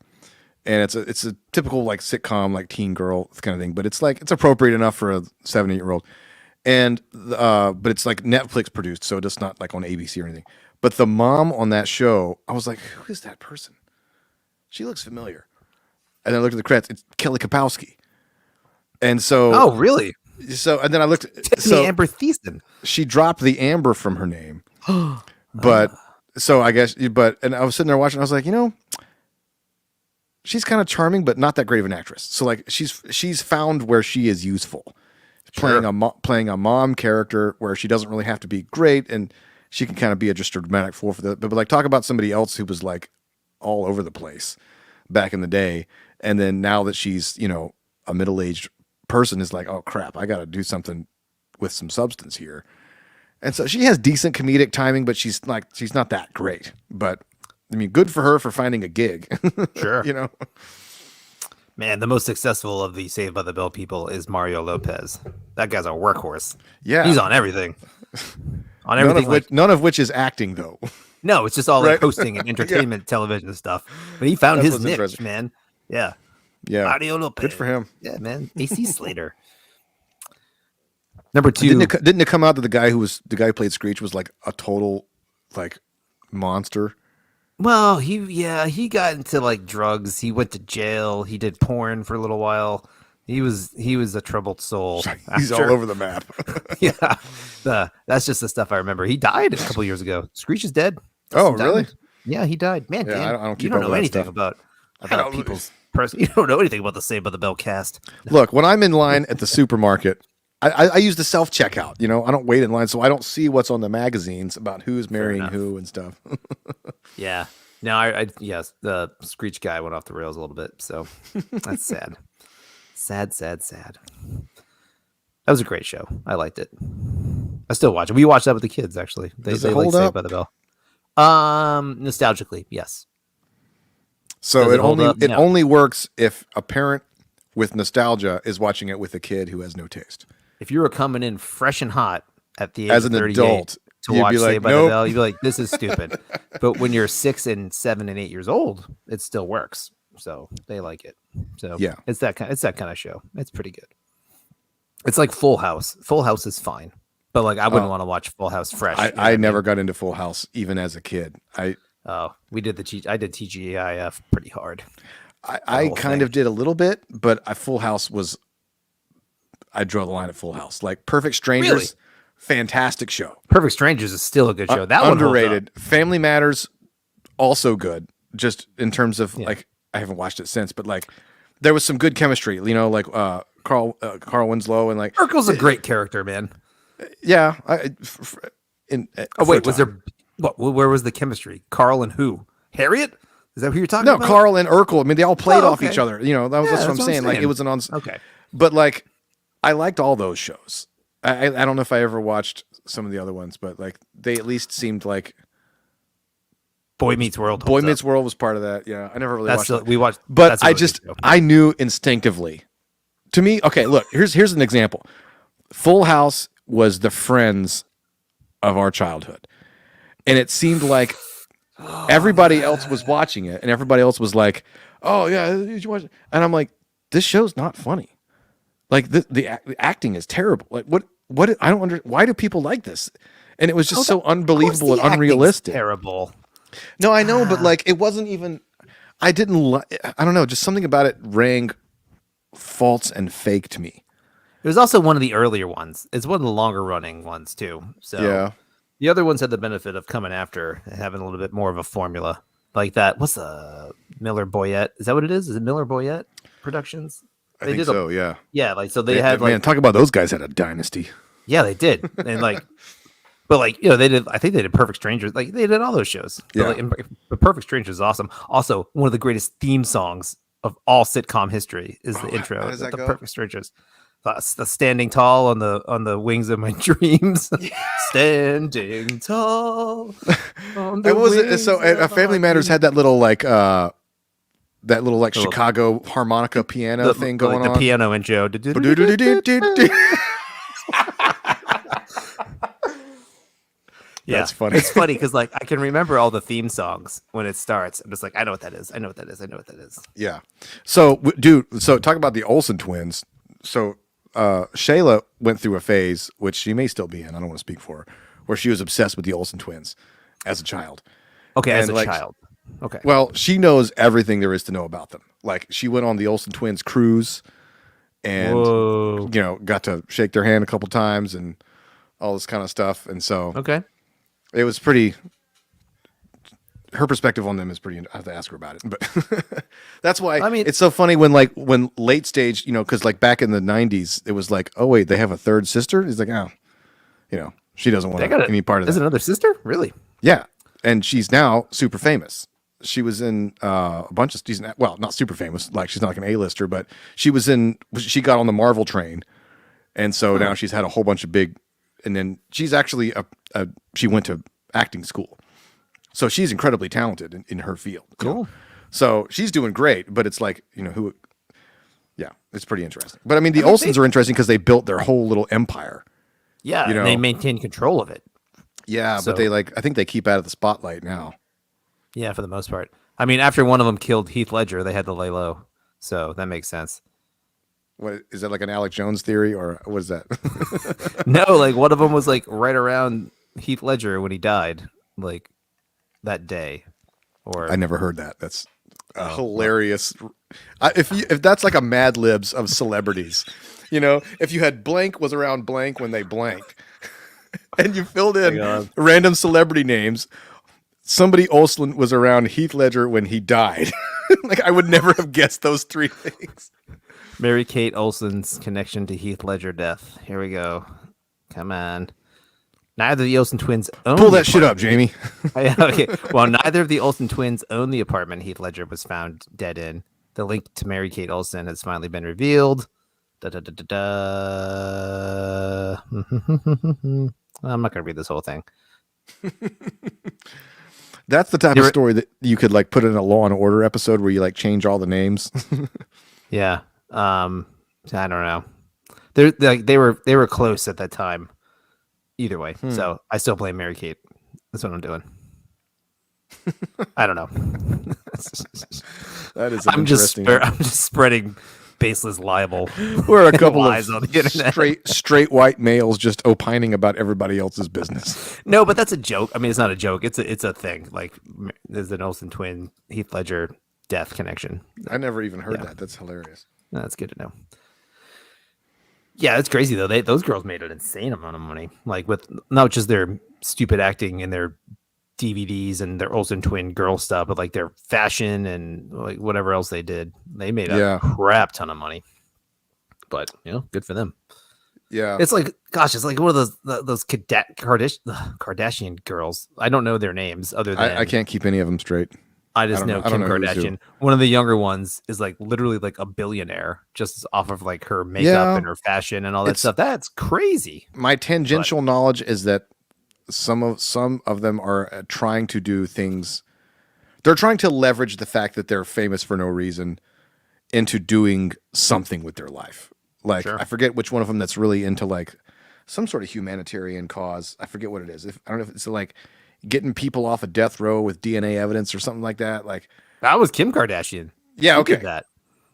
And it's a typical like sitcom, like teen girl kind of thing, but it's appropriate enough for a 7-8-year-old. And but it's like Netflix produced, so it's not like on ABC or anything. But the mom on that show, I was like, who is that person? She looks familiar. And then I looked at the credits. It's Kelly Kapowski. And so, Oh, really? and then I looked. Tiffany Amber Thiessen. She dropped the Amber from her name, but so I guess. And I was sitting there watching. I was like, she's kind of charming, but not that great of an actress. So like, she's found where she is useful, playing a mom character where she doesn't really have to be great, and she can kind of be just a dramatic force for that. But like, talk about somebody else who was like all over the place back in the day, And then now that she's, a middle-aged person, is like, oh crap, I got to do something with some substance here. And so she has decent comedic timing, but she's not that great. But I mean, good for her for finding a gig. Sure. Man, the most successful of the Saved by the Bell people is Mario Lopez. That guy's a workhorse. Yeah. He's on everything. On everything. None of which is acting, though. No, it's just all Right. like hosting and entertainment television stuff. But he found That's his what's niche, interesting. man. Yeah. Yeah. Mario Lopez. Good for him. Yeah, man. AC Slater. Number 2. Didn't it come out that the guy who played Screech was like a total like monster? Well, he got into like drugs. He went to jail. He did porn for a little while. He was a troubled soul. He's all over the map. Yeah. That's just the stuff I remember. He died a couple years ago. Screech is dead. Oh, Dustin really? Diamond. Yeah, he died. Man, Yeah, Dan, I don't keep you don't up know with that anything stuff. about people's person. You don't know anything about the Saved by the Bell cast. Look, when I'm in line at the supermarket, I use the self checkout. I don't wait in line, so I don't see what's on the magazines about who's marrying enough. who and stuff. Yeah. No, yes, the Screech guy went off the rails a little bit, so that's sad. Sad. That was a great show. I liked it. I still watch it. We watched that with the kids, actually. Does They it like hold Saved up? by the Bell. Nostalgically, yes. So Does it it hold only up? it No. only works if a parent with nostalgia is watching it with a kid who has no taste. If you were coming in fresh and hot at the age As of an 38 adult, to you'd watch be like, Saved by "Nope." the Bell, you'd be like, this is stupid. But when you're 6 and 7 and 8 years old, it still works. So they like it. So Yeah. it's that kind of show. It's pretty good. It's like Full House. Full House is fine. But like I wouldn't want to watch Full House fresh. You know what I mean? never got into Full House even as a kid. I We did I did TGIF pretty hard. I kind of did a little bit, but Full House was. I draw the line at Full House. Like Perfect Strangers, Really? fantastic show. Perfect Strangers is still a good show. That one holds up. Underrated. Family Matters, also good. Just in terms of like, I haven't watched it since, but like, there was some good chemistry. Like Carl Winslow and like Urkel's a great character, man. yeah. Oh wait, was there? What? Where was the chemistry? Carl and who? Harriet? Is that who you're talking No, about? Carl and Urkel. I mean, they all played off okay. each other. That's what I'm saying. Like it was an Okay. But like, I liked all those shows. I don't know if I ever watched some of the other ones, but like they at least seemed like Boy Meets World. Boy holds Meets up. World was part of that. Yeah, I never really That's watched. we watched. But that's a I really just good show. I knew instinctively. To me, okay, look, here's an example. Full House was the Friends of our childhood. And it seemed like everybody else was watching it and everybody else was like, "Oh yeah, did you watch it?" And I'm like, "This show's not funny. Like the acting is terrible. Like what I don't why do people like this?" And it was just so unbelievable and unrealistic. Terrible. No, I know, but like it wasn't even. I didn't. I don't know. Just something about it rang false and fake to me. It was also one of the earlier ones. It's one of the longer running ones too. So Yeah. the other ones had the benefit of coming after and having a little bit more of a formula like that. What's the Miller Boyette? Is that what it is? Is it Miller Boyette Productions? I think so. Yeah. Yeah, like so they had like man, talk about those guys had a dynasty. yeah, they did. And like but like, they did I think they did Perfect Strangers. Like they did all those shows. Yeah. But, like, but Perfect Strangers is awesome. Also, one of the greatest theme songs of all sitcom history is the intro. how does that The go? Perfect Strangers. The standing tall on the wings of my dreams. Standing tall. On the It was wings so. of A Family my Matters had that little like Little- Chicago harmonica piano thing going the on. piano intro. Yeah, That's funny. It's funny because like I can remember all the theme songs when it starts. I'm just like, I know what that is. I know what that is. I know what that is. Yeah. So, dude, so talk about the Olsen twins. So, Shayla went through a phase, which she may still be in, I don't want to speak for her, where she was obsessed with the Olsen twins as a child. Okay, as And, a like, child. Okay. Well, she knows everything there is to know about them. Like, she went on the Olsen twins cruise and, Whoa. got to shake their hand a couple times and all this kind of stuff. And so Okay. it was pretty. Her perspective on them is pretty. I have to ask her about it, but that's why I mean- it's so funny when late stage, because like back in the '90s, it was like, oh wait, they have a third sister. He's like, oh, she doesn't want They got any part of There's that. another sister? Really? Yeah, and she's now super famous. she was in a bunch of season. Well, not super famous. Like she's not like an A-lister, but she was in. She got on the Marvel train, and so now she's had a whole bunch of big. And then she's actually she went to acting school, so she's incredibly talented in her field. Cool. So she's doing great, but it's like who. Yeah, it's pretty interesting. But I mean, the Olsens are interesting because they built their whole little empire. Yeah, and they maintain control of it. Yeah, but they I think they keep out of the spotlight now. Yeah, for the most part. I mean, after one of them killed Heath Ledger, they had to lay low. So that makes sense. What is that, like an Alex Jones theory, or what is that? No, like one of them was like right around Heath Ledger when he died, like that day. Or I never heard that. That's hilarious. If that's like a Mad Libs of celebrities, if you had blank was around blank when they blank, and you filled in random celebrity names. Somebody Olsen was around Heath Ledger when he died. Like I would never have guessed those three things. Mary-Kate Olsen's connection to Heath Ledger death. Here we go. Come on. Neither of the Olsen twins own Pull that shit up, Jamie. Okay. Well, neither of the Olsen twins own the apartment Heath Ledger was found dead in. The link to Mary-Kate Olsen has finally been revealed. Da, da, da, da, da. I'm not going to read this whole thing. That's the type of story that you could like put in a Law and Order episode where you like change all the names. Yeah. I don't know. They were close at that time. Either way. So I still blame Mary Kate. That's what I'm doing. I don't know. That is I'm just spreading baseless libel. We're a couple lies of on the internet. straight white males just opining about everybody else's business. No, but that's a joke. I mean, it's not a joke. It's a thing. Like there's an Olsen twin Heath Ledger death connection. I never even heard that. That's hilarious. That's good to know. Yeah, it's crazy though. Those girls made an insane amount of money. Like with not just their stupid acting and their DVDs and their Olsen twin girl stuff, but like their fashion and like whatever else they did. They made a crap ton of money. But good for them. Yeah, it's like, gosh, it's like one of those Kardashian girls. I don't know their names other than I can't keep any of them straight. I just know Kim Kardashian. One of the younger ones is like literally like a billionaire just off of like her makeup and her fashion and all that stuff. That's crazy. My tangential knowledge is that some of them are trying to do things. They're trying to leverage the fact that they're famous for no reason into doing something with their life. Like I forget which one of them that's really into like some sort of humanitarian cause. I forget what it is. I don't know if it's like getting people off of death row with DNA evidence or something like that. Like that was Kim Kardashian. Yeah, she okay. did that.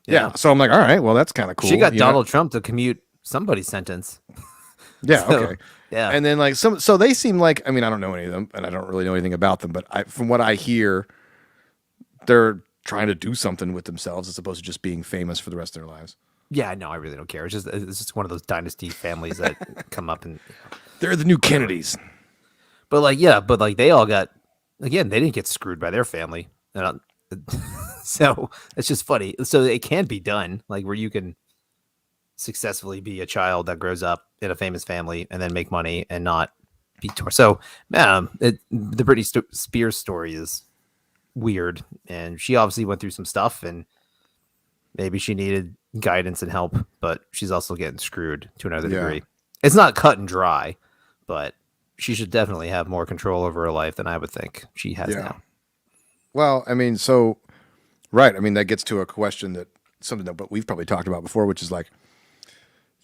Yeah. So I'm like, all right, well, that's kind of cool. She got Donald Trump to commute somebody's sentence. Yeah. Okay. Yeah. And then like so they seem like, I mean, I don't know any of them and I don't really know anything about them, but from what I hear, they're trying to do something with themselves as opposed to just being famous for the rest of their lives. Yeah, no, I really don't care. It's just one of those dynasty families that come up and they're the new Kennedys. But like they all got, again, they didn't get screwed by their family. So it's just funny. So it can be done, like where you can successfully be a child that grows up in a famous family and then make money and not be torn. So the Britney Spears story is weird, and she obviously went through some stuff, and maybe she needed guidance and help, but she's also getting screwed to another degree. It's not cut and dry, but she should definitely have more control over her life than I would think she has now. Well, I mean, so, right. I mean, that gets to a question that we've probably talked about before, which is like,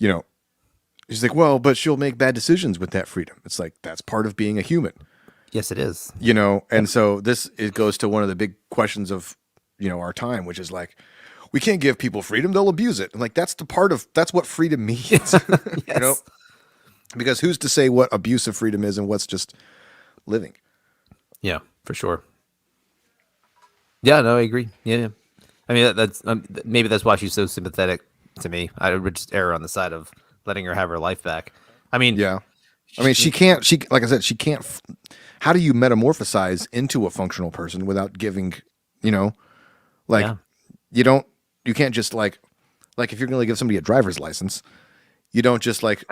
she's like, well, but she'll make bad decisions with that freedom. It's like, that's part of being a human. Yes, it is. And so it goes to one of the big questions of, our time, which is like, we can't give people freedom, they'll abuse it. And like, that's what freedom means, Yes. Because who's to say what abuse of freedom is and what's just living? Yeah, for sure. Yeah, no, I agree. Yeah. I mean, that's maybe that's why she's so sympathetic to me. I would just err on the side of letting her have her life back. I mean, she can't, like I said, she can't, how do you metamorphosize into a functional person without giving, you can't just like if you're going to give somebody a driver's license, you don't just like,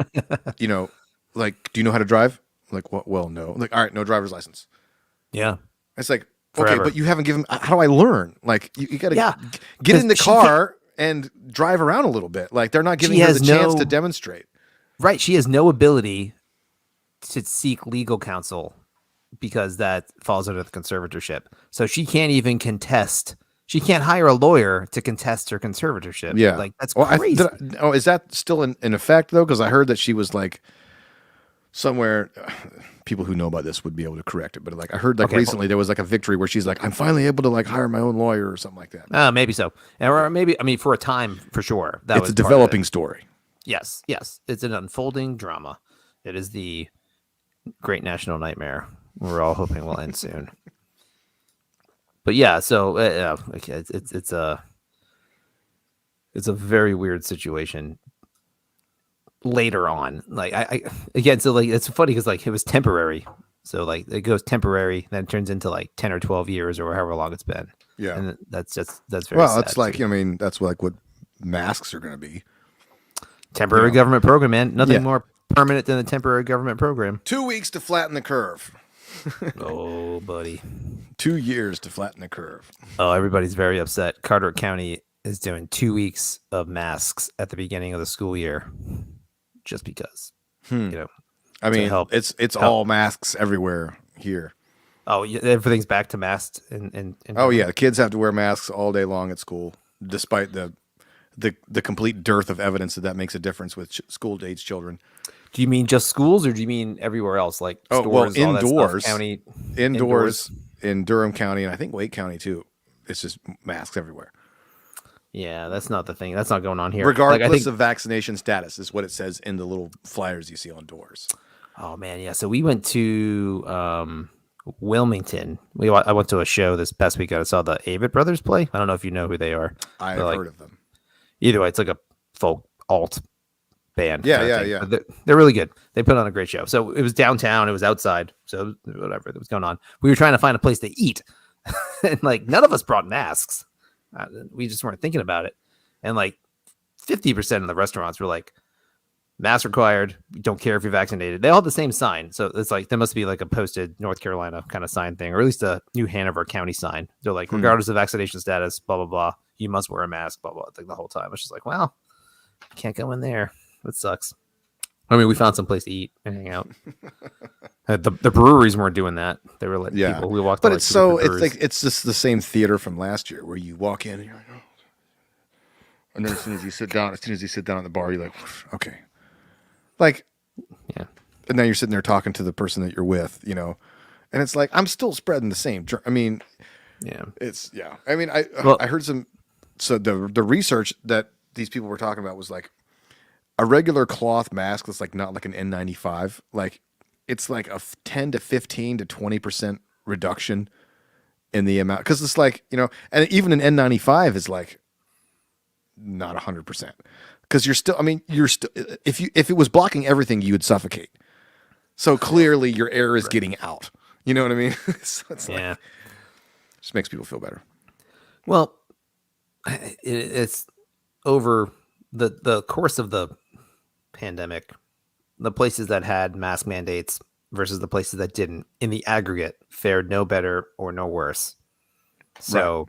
like, do you know how to drive? Like, what? Well, no. Like, all right, no driver's license. Yeah. It's like, Okay, forever. but you haven't given. How do I learn? Like you got to Yeah, get in the 'cause she can't- car and drive around a little bit. Like they're not giving She her has the chance no- to demonstrate. Right. She has no ability to seek legal counsel because that falls under the conservatorship. So she can't even contest. She can't hire a lawyer to contest her conservatorship. Yeah, Like that's well, crazy. is that still in effect though? Because I heard that she was like somewhere. People who know about this would be able to correct it, but like I heard like Okay, recently there was like a victory where she's like, I'm finally able to like hire my own lawyer or something like that. Maybe so. Or maybe, I mean, for a time, for sure. That It's was a part of it. developing story. Yes. Yes. It's an unfolding drama. It is the great national nightmare we're all hoping will end soon. But yeah, so okay, it's a very weird situation later on. Like I again, so like it's funny because like it was temporary. So like it goes temporary, then it turns into like 10 or 12 years or however long it's been. Yeah. And that's very Well, sad it's like too. I mean that's like what masks are going to be. Temporary government program, man. Nothing Yeah. more permanent than a temporary government program. 2 weeks to flatten the curve. Oh, buddy. 2 years to flatten the curve. Oh, everybody's very upset. Carteret County is doing 2 weeks of masks at the beginning of the school year, just because. You know. I mean, help- it's all masks everywhere here. Oh, yeah, everything's back to masked. In Oh yeah, the kids have to wear masks all day long at school, despite the complete dearth of evidence that makes a difference with school age children. Do you mean just schools, or do you mean everywhere else, like Oh, stores, well, all that stuff, indoors. county? Indoors in Durham County and I think Wake County too. It's just masks everywhere, Yeah, that's not the thing. That's not going on here. regardless Like, I think, of vaccination status. Is what it says in the little flyers you see on doors. oh man, yeah. So we went to Wilmington. I went to a show this past weekend. I saw the Avett Brothers play. I don't know if you know who they are. I've They're like- heard of them. Either way, it's like a folk alt band. Yeah, kinda yeah, thing. yeah. But they're really good. They put on a great show. So it was downtown. It was outside. So whatever that was going on, we were trying to find a place to eat, and like none of us brought masks. We just weren't thinking about it. And like 50% of the restaurants were like, mask required. We don't care if you're vaccinated. They all had the same sign. So it's like there must be like a posted North Carolina kind of sign thing, or at least a New Hanover County sign. They're like, regardless of vaccination status, blah blah blah, you must wear a mask, blah blah. Like the whole time, it's just like, well, can't go in there. That sucks. I mean, we found some place to eat and hang out. The breweries weren't doing that. They were letting Yeah. people. We walked, But to, like, it's two so different it's breweries. like it's just the same theater from last year where you walk in and you're like, oh. And then as soon as you sit down at the bar, you're like, okay, like, Yeah. And now you're sitting there talking to the person that you're with, you know, and it's like I'm still spreading the same. I mean, Yeah. it's yeah. I mean, I Well- heard some. So the research that these people were talking about was like a regular cloth mask that's like not like an N95, like it's like a 10 to 15 to 20% reduction in the amount, because it's like, you know, and even an N95 is like not 100%, because you're still, I mean, you're still, if it was blocking everything, you would suffocate. So clearly your air is getting out. You know what I mean? So it's like, Yeah. just makes people feel better. Well, it's over the course of the pandemic. The places that had mask mandates versus the places that didn't, in the aggregate, fared no better or no worse. So,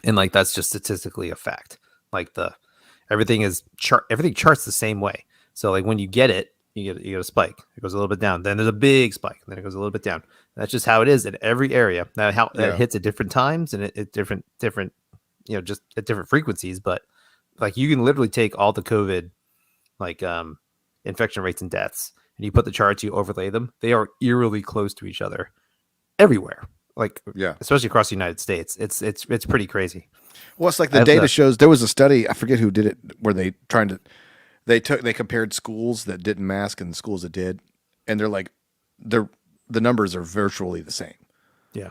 and like that's just statistically a fact. Like everything charts the same way. So like when you get it, you get a spike. It goes a little bit down. Then there's a big spike. And then it goes a little bit down. That's just how it is in every area. Now how Yeah. it hits at different times and at different you know, just at different frequencies. But like you can literally take all the COVID like infection rates and deaths, and you put the charts, you overlay them. They are eerily close to each other everywhere. Like Yeah. especially across the United States. It's pretty crazy. Well, it's like I the have data to- shows. There was a study, I forget who did it, where they compared schools that didn't mask and schools that did, and they're like, the numbers are virtually the same. Yeah.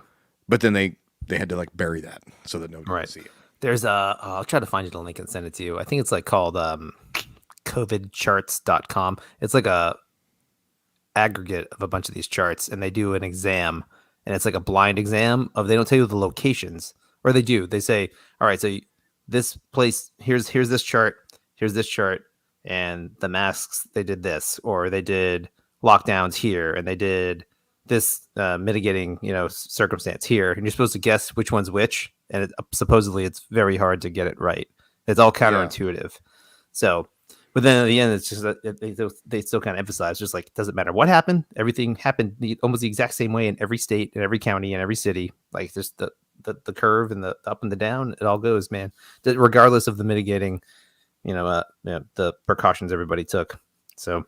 But then they had to like bury that so that nobody Right. could see it. There's I'll try to find you the link and send it to you. I think it's like called covidcharts.com. It's like a aggregate of a bunch of these charts, and they do an exam, and it's like a blind exam of, they don't tell you the locations, or they do. They say, all right, so this place, here's this chart, and the masks, they did this, or they did lockdowns here, and they did this mitigating, circumstance here, and you're supposed to guess which one's which, and supposedly it's very hard to get it right. It's all counterintuitive. So, but then at the end, it's just that they still kind of emphasize, just like, it doesn't matter what happened. Everything happened almost the exact same way in every state, in every county, in every city. Like, just the curve and the up and the down, it all goes, man. Regardless of the mitigating, the precautions everybody took. So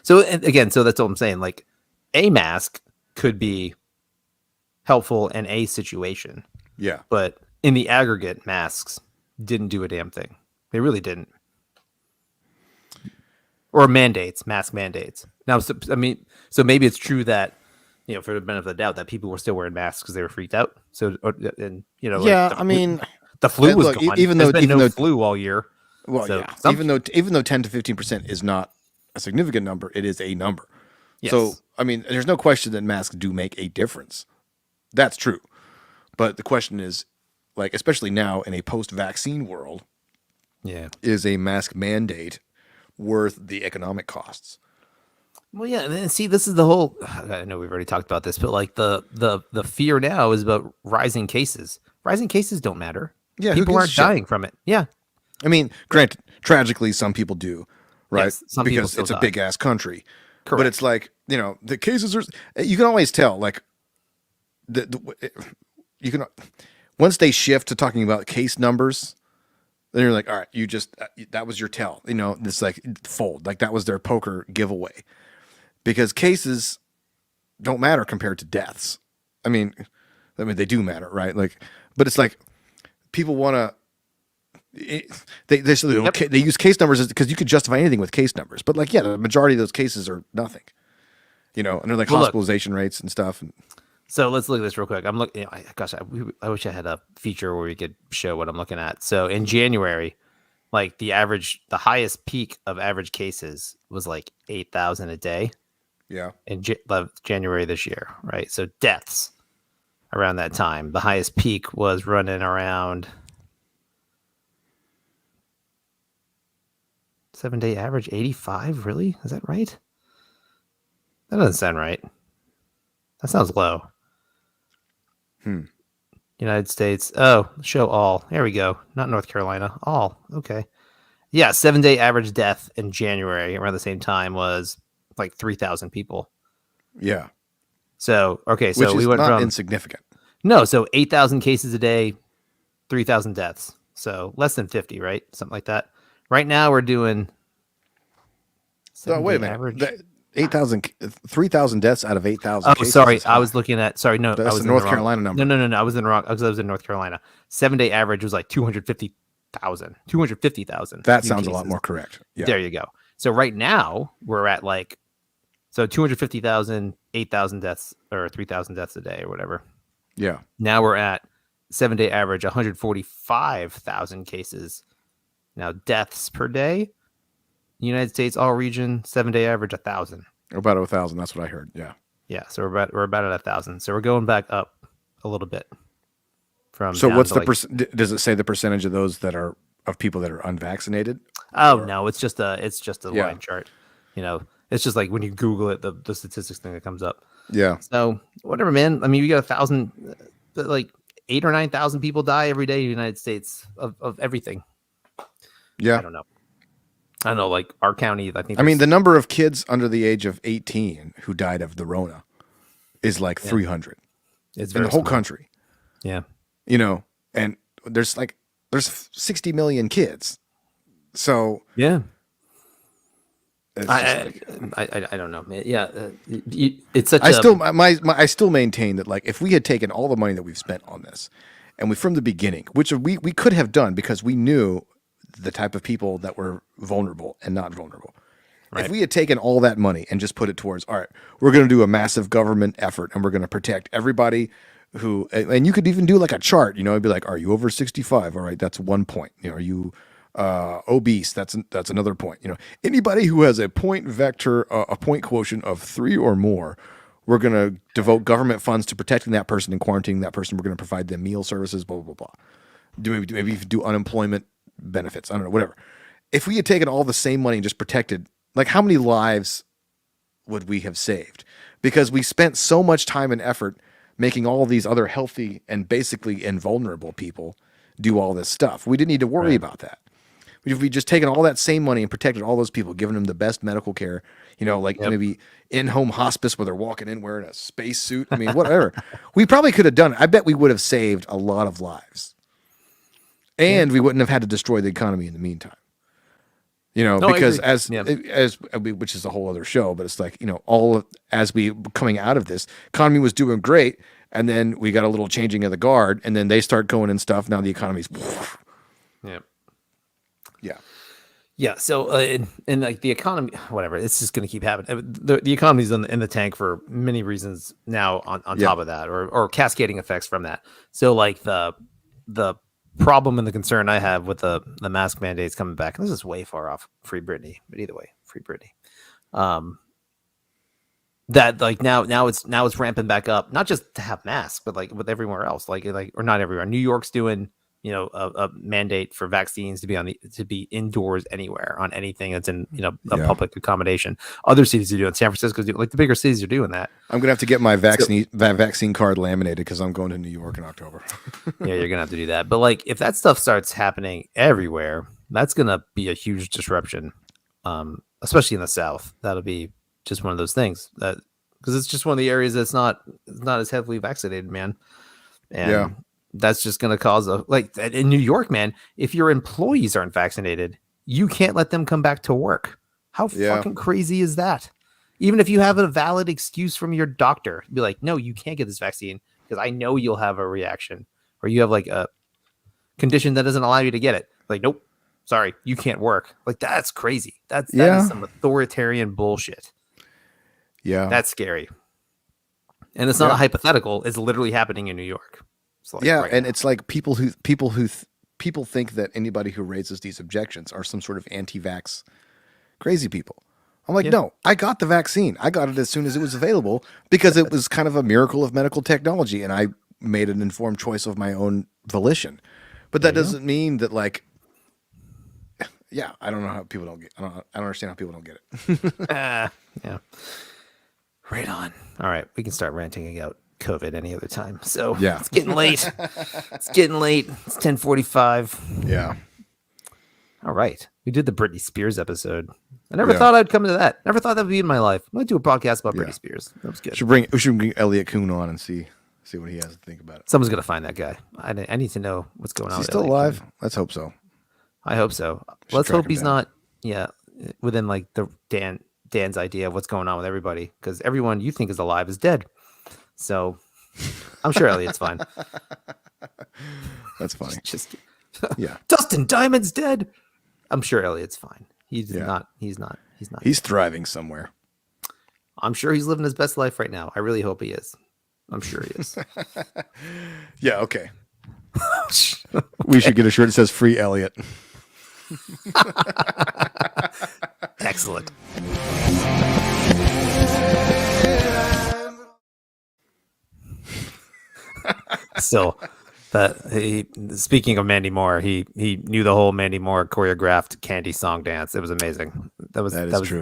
again, so that's all I'm saying. Like, a mask could be helpful in a situation. Yeah. But in the aggregate, masks didn't do a damn thing. They really didn't. Or mask mandates. Now, so maybe it's true that, for the benefit of the doubt, that people were still wearing masks because they were freaked out. So, the flu was gone. Even though no flu all year. Well, so yeah. Even though 10 to 15% is not a significant number, it is a number. Yes. So, there's no question that masks do make a difference. That's true. But the question is, like, especially now in a post-vaccine world, is a mask mandate worth the economic costs? Well, yeah, and then see, this is the whole. I know we've already talked about this, but like the fear now is about rising cases. Rising cases don't matter. Yeah, people aren't dying from it. Yeah, granted, tragically, some people do, right? Yes, because it's a big ass country. Correct. But it's like, the cases are. You can always tell, like, you can, once they shift to talking about case numbers, then you're like, all right, you just that was your tell. It's like fold, like that was their poker giveaway, because cases don't matter compared to deaths. They do matter, right? Like, but it's like people want to. They use case numbers because you could justify anything with case numbers, but like, the majority of those cases are nothing. And they're like hospitalization rates and stuff. So let's look at this real quick. I'm looking. I wish I had a feature where we could show what I'm looking at. So in January, like the highest peak of average cases was like 8,000 a day. Yeah. In January this year, right? So deaths around that time, the highest peak was running around 7-day average 85. Really? Is that right? That doesn't sound right. That sounds low. United States. Oh, show all. There we go. Not North Carolina. All. Okay. Yeah, 7-day average death in January around the same time was like 3,000 people. Yeah. So, okay. So which is we went not from insignificant. No, so 8,000 cases a day, 3,000 deaths. So less than 50, right? Something like that. Right now we're doing. So wait a minute. Average. 3,000 deaths out of 8,000. Oh, sorry. I was looking at. Sorry, no. That's I was the North Carolina number. No. I was in the wrong. I was in North Carolina. 7-day average was like 250,000. 250,000. That sounds cases. A lot more correct. Yeah. There you go. So right now we're at like, 250,000, 8,000 deaths or 3,000 deaths a day or whatever. Yeah. Now we're at 7-day average 145,000 cases. Now deaths per day. United States, all region, 7-day average 1,000. About 1,000. That's what I heard. Yeah. Yeah. So we're about at 1,000. So we're going back up a little bit. So what's the does it say the percentage of those that are of people that are unvaccinated? Oh no, it's just a line chart. It's just like when you Google it, the statistics thing that comes up. Yeah. So whatever, man. We got 1,000, like 8,000 or 9,000 people die every day in the United States of everything. Yeah. I don't know, like our county, I think. The number of kids under the age of 18 who died of the Rona is like 300. It's in the whole country. Yeah. And there's 60 million kids. So yeah. I don't know, man. Yeah. It's such I still maintain that, like, if we had taken all the money that we've spent on this and we from the beginning, which we could have done because we knew the type of people that were vulnerable and not vulnerable. Right. If we had taken all that money and just put it towards, all right, we're going to do a massive government effort and we're going to protect everybody who, and you could even do like a chart, it'd be like, are you over 65? All right, that's 1 point. Are you obese? That's another point. Anybody who has a point vector, a point quotient of 3 or more, we're going to devote government funds to protecting that person and quarantining that person. We're going to provide them meal services, blah, blah, blah. Maybe do unemployment benefits. I don't know, whatever. If we had taken all the same money and just protected, like, how many lives would we have saved? Because we spent so much time and effort making all these other healthy and basically invulnerable people do all this stuff. We didn't need to worry about that. If we just taken all that same money and protected all those people, given them the best medical care, like maybe in-home hospice where they're walking in wearing a space suit. I mean, whatever. We probably could have done it. I bet we would have saved a lot of lives. And we wouldn't have had to destroy the economy in the meantime. Because which is a whole other show, but it's like, as we coming out of this, economy was doing great, and then we got a little changing of the guard, and then they start going and stuff. Now the economy's Yeah. So, and like the economy, whatever, it's just going to keep happening. The economy's in the tank for many reasons now. On top of that, or cascading effects from that. So, like the problem and the concern I have with the mask mandates coming back, and this is way far off Free Britney, but either way, Free Britney. That like now it's ramping back up, not just to have masks, but like with everywhere else, like or not everywhere. New York's doing a mandate for vaccines to be indoors anywhere on anything that's in a public accommodation. Other cities are doing. San Francisco's doing, like the bigger cities are doing that. I'm gonna have to get my vaccine card laminated because I'm going to New York in October. Yeah, you're gonna have to do that. But like if that stuff starts happening everywhere, that's gonna be a huge disruption, especially in the South. That'll be just one of those things that because it's just one of the areas that's not as heavily vaccinated, man. And that's just going to cause in New York, man, if your employees aren't vaccinated, you can't let them come back to work. How fucking crazy is that? Even if you have a valid excuse from your doctor, be like, no, you can't get this vaccine because I know you'll have a reaction, or you have like a condition that doesn't allow you to get it. Like, nope, sorry, you can't work. Like, that's crazy. That is some authoritarian bullshit. Yeah. That's scary. And it's not a hypothetical. It's literally happening in New York. Like it's like people think that anybody who raises these objections are some sort of anti-vax crazy people. I'm like, no, I got the vaccine. I got it as soon as it was available because it was kind of a miracle of medical technology, and I made an informed choice of my own volition. But that doesn't mean that I don't know how people don't get. I don't understand how people don't get it. Yeah. Right on. All right, we can start ranting about COVID any other time. So it's getting late. It's 10:45. Yeah. All right. We did the Britney Spears episode. I never thought I'd come to that. Never thought that would be in my life. I'm going to do a podcast about Britney Spears. That was good. We should bring Elliot Kuhn on and see what he has to think about it. Someone's going to find that guy. I need to know what's going on. Is he still alive? Let's hope so. I hope so. Let's hope he's not within like the Dan's idea of what's going on with everybody, because everyone you think is alive is dead. So I'm sure Elliot's fine. That's funny. Just Dustin Diamond's dead. I'm sure Elliot's fine. He's not. He's thriving somewhere. I'm sure he's living his best life right now. I really hope he is. I'm sure he is. Yeah, okay. We should get a shirt that says Free Elliot. Excellent. So speaking of Mandy Moore, he knew the whole Mandy Moore choreographed Candy song dance. It was amazing. That was true.